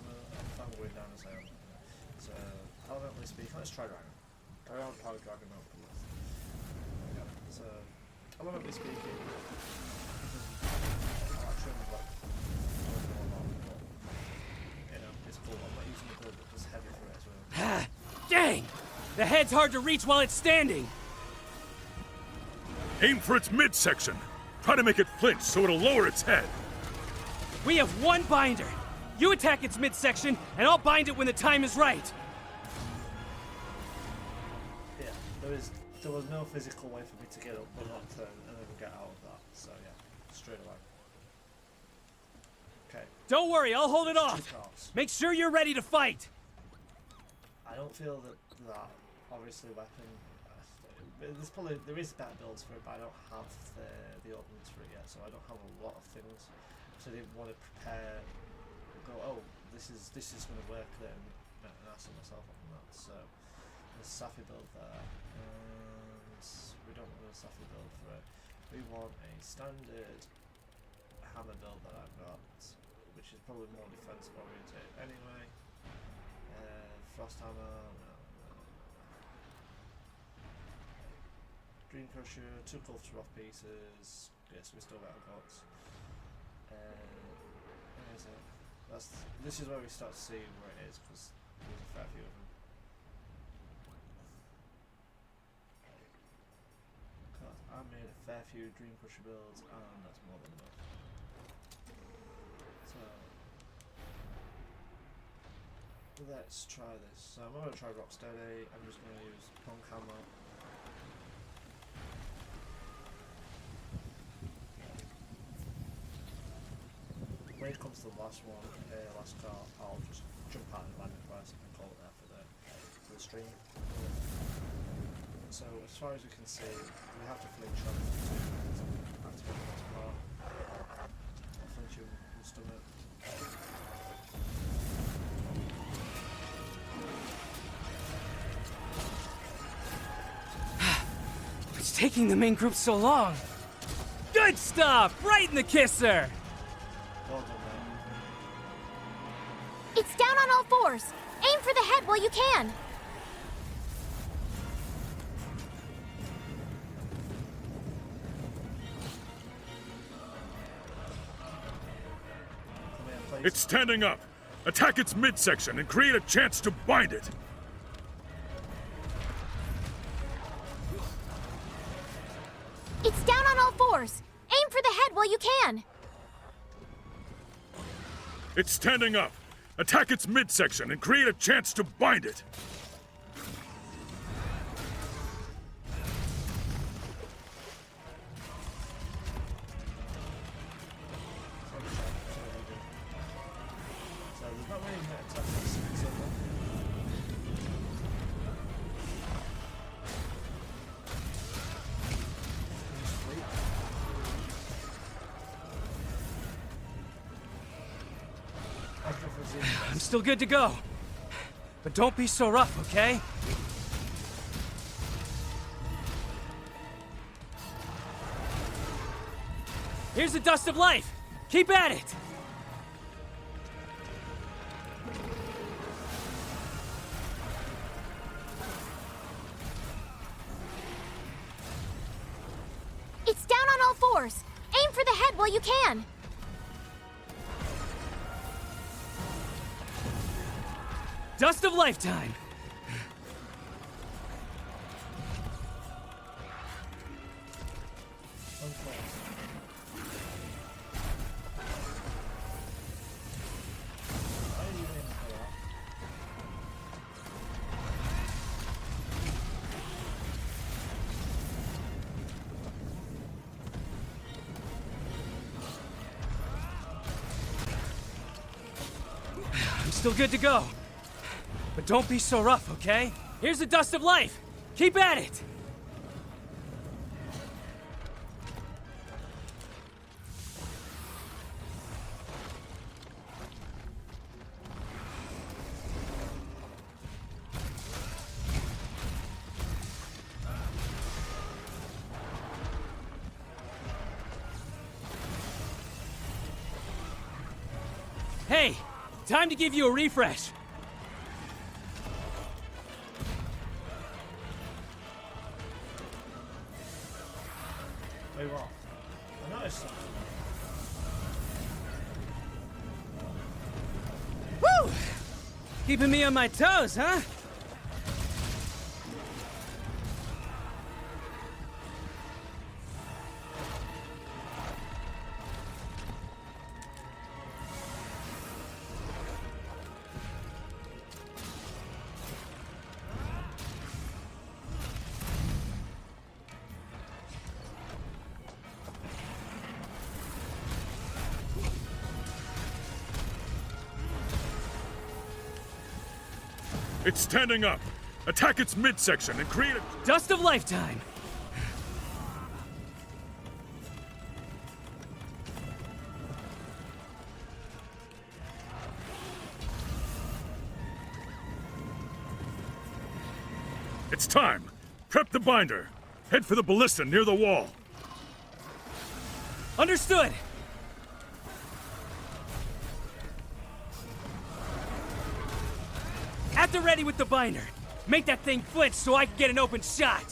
going down as I am. So, elementally speaking, let's try Dragon. Carry on, power Dragon out. Okay. So, elementally speaking, I'll actually you know, it's cool. I'm not using the build that does heavy for it as well. Dang! The head's hard to reach while it's standing. Aim for its midsection. Try to make it flinch so it'll lower its head. We have one binder. You attack its midsection, and I'll bind it when the time is right. Yeah, there was no physical way for me to get up and not turn and then get out of that. So yeah, straight away. Okay. Don't worry, I'll hold it Two off. cards. Make sure you're ready to fight. I don't feel that obviously weapon. There is better builds for it, but I don't have the ordnance for it yet, so I don't have a lot of things. So I didn't want to prepare. Go, oh, this is going to work then, and ask myself on that. So there's Safi build there, and we don't want a Safi build for it. We want a standard hammer build that I've got, which is probably more defensive oriented anyway. Frost hammer, no. Dream Crusher, 2 Gulfs rough pieces. Yes, we still got our gods. Where is it? This is where we start to see where it is, because there's a fair few of them. God, I made a fair few Dream Crusher builds, and that's more than enough. So let's try this. So I'm going to try Rocksteady. I'm just going to use Punk Hammer. When it comes to the last one, last card, I'll just jump out and land twice and call it there for the stream. So as far as we can see, we have to flinch on it to activate the next part. I'll flinch you in the stomach. What's taking the main group so long? Good stuff! Right in the kisser! Well done, mate. It's down on all fours. Aim for the head while you can. Come here, please. It's standing up. Attack its midsection and create a chance to bind it. It's down on all fours. Aim for the head while you can. It's standing up. Attack its midsection and create a chance to bind it. So there's not many attacks. I'm still good to go. But don't be so rough, okay? Here's the dust of life. Keep at it. It's down on all fours. Aim for the head while you can. Dust of lifetime. I'm still good to go. But don't be so rough, okay? Here's the dust of life. Keep at it. Hey, time to give you a refresh. Wait, what? I noticed something. Woo! Keeping me on my toes, huh? It's standing up. Attack its midsection and create a... Dust of lifetime. It's time. Prep the binder. Head for the ballista near the wall. Understood. At the ready with the binder. Make that thing flinch so I can get an open shot.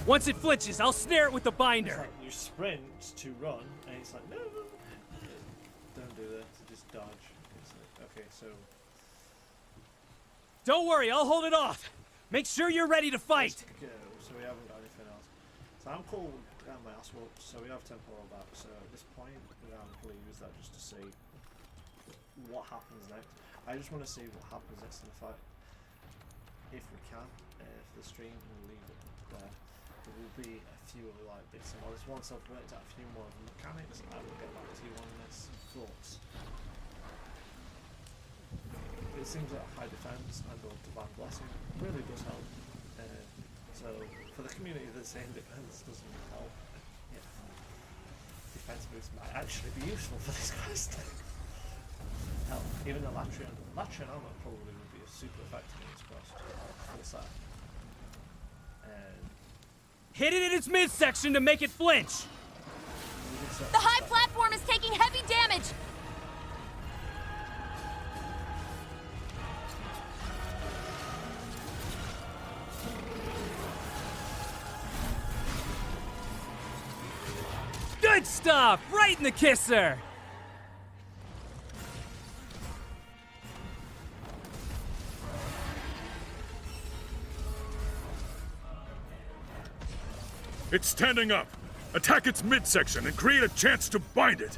Once it flinches, I'll snare it with the It's binder. like you sprint to run, and it's like, no, don't do that, just dodge. It's like, okay, so Don't worry, I'll hold it off. Make sure you're ready to fight. let's go. So we haven't got anything else. So I'm cool down my ass whooped, so we have temporal back. So at this point, we're going to use that just to see what happens next. I just want to see what happens next in the fight. If we can, for the stream, we'll leave it there. There will be a few other like bits and bobs. Once I've worked out a few more of the mechanics, I will get back to you on this. Thoughts? It seems that high defense and or divine blessing really does help. So for the community that's saying defense doesn't help, yeah, defense boost might actually be useful for this quest. Hell, even the Latrian armor probably would be super effective in this quest. Full set. Hit it in its midsection to make it flinch. The high platform is taking heavy damage. Good stuff! Right in the kisser! It's standing up. Attack its midsection and create a chance to bind it.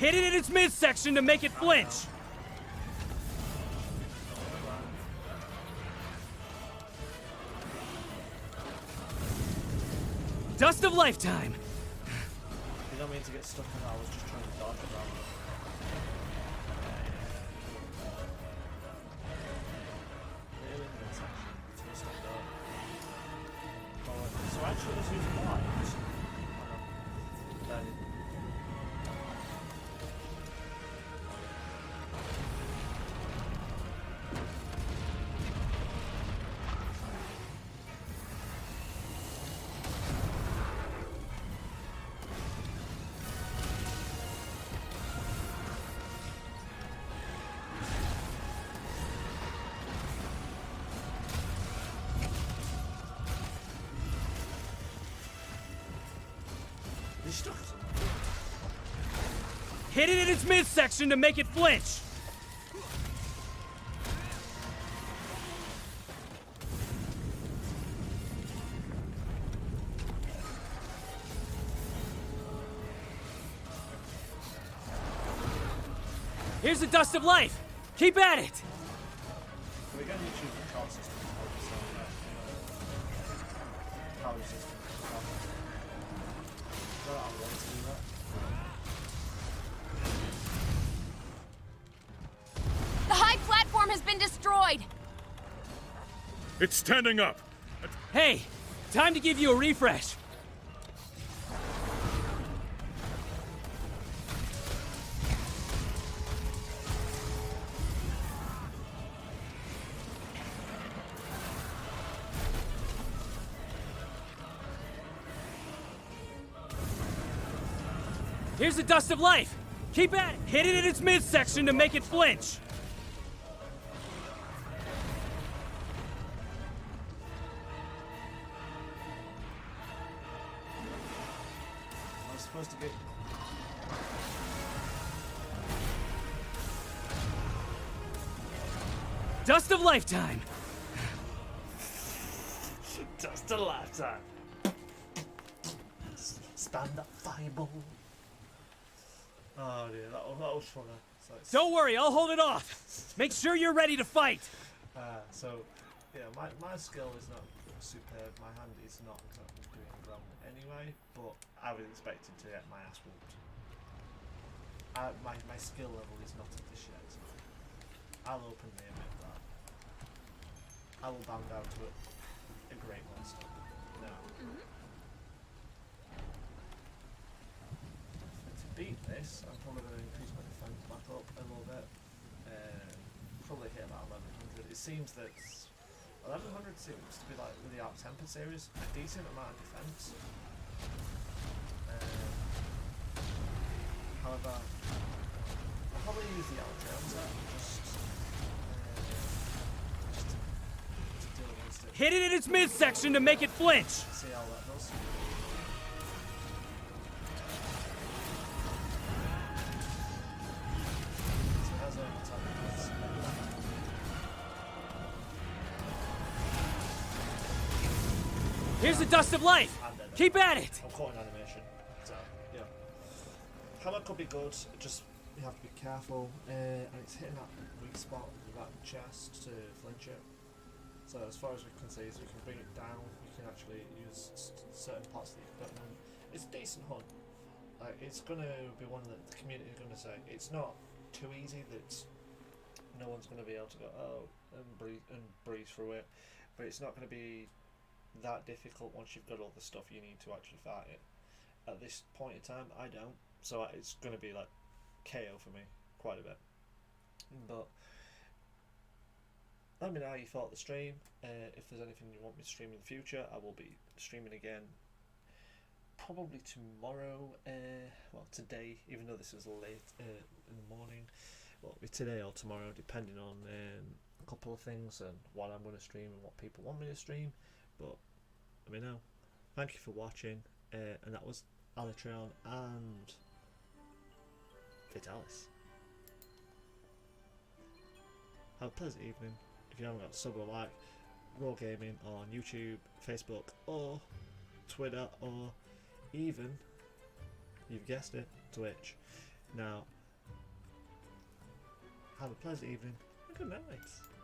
Hit it in its midsection to make it flinch! Dust of lifetime! You don't mean to get stuck in that, I was just trying to dodge around it. Really? That's actually twist up there. Oh, so actually let's use light. Then he's stuck or something. Hit it in its midsection to make it flinch! Here's the dust of life! Keep at it! We're going to choose the card system. Power system. I want to do that. The high platform has been destroyed! It's standing up! Hey, time to give you a refresh. Here's the dust of life. Keep at it. Hit it in its midsection to make it flinch. I was supposed to get. Dust of lifetime. Just a lifetime. Stand up, fireball. Oh dear, that was fun. Don't worry, I'll hold it off. Make sure you're ready to fight. So, yeah, my skill is not superb. My hand is not exactly doing ground anyway, but I was expecting to get my ass whooped. My skill level is not at this yet. I'll openly admit that. I will bow down to it. A great monster. No. To beat this, I'm probably going to increase my defense back up a little bit. Probably hit about 1100. It seems that 1100 seems to be like with the Arc Tempered series, a decent amount of defense. However, I'll probably use the Altrion set just to deal against it. Hit it in its midsection to make it flinch. See how that does. So that's an attack. Here's the dust of life. Keep at it. I'm caught in animation. So, yeah. Hammer could be good, just you have to be careful. And it's hitting that weak spot with that chest to flinch it. So as far as we can see, so we can bring it down, we can actually use certain parts of the equipment. It's a decent hunt. It's going to be one that the community is going to say. It's not too easy that no one's going to be able to go, and breeze through it. But it's not going to be that difficult once you've got all the stuff you need to actually fight it. At this point in time, I don't. So it's going to be like KO for me, quite a bit. But let me know how you thought of the stream. If there's anything you want me to stream in the future, I will be streaming again. Probably tomorrow, well today, even though this is late in the morning. Well, it'll be today or tomorrow, depending on a couple of things and what I'm going to stream and what people want me to stream. But let me know. Thank you for watching, and that was Alatreon and Vitalis. Have a pleasant evening. If you haven't got a sub or like, Raw Gaming on YouTube, Facebook, or Twitter, or even, you've guessed it, Twitch. Now, Have a pleasant evening. Good night.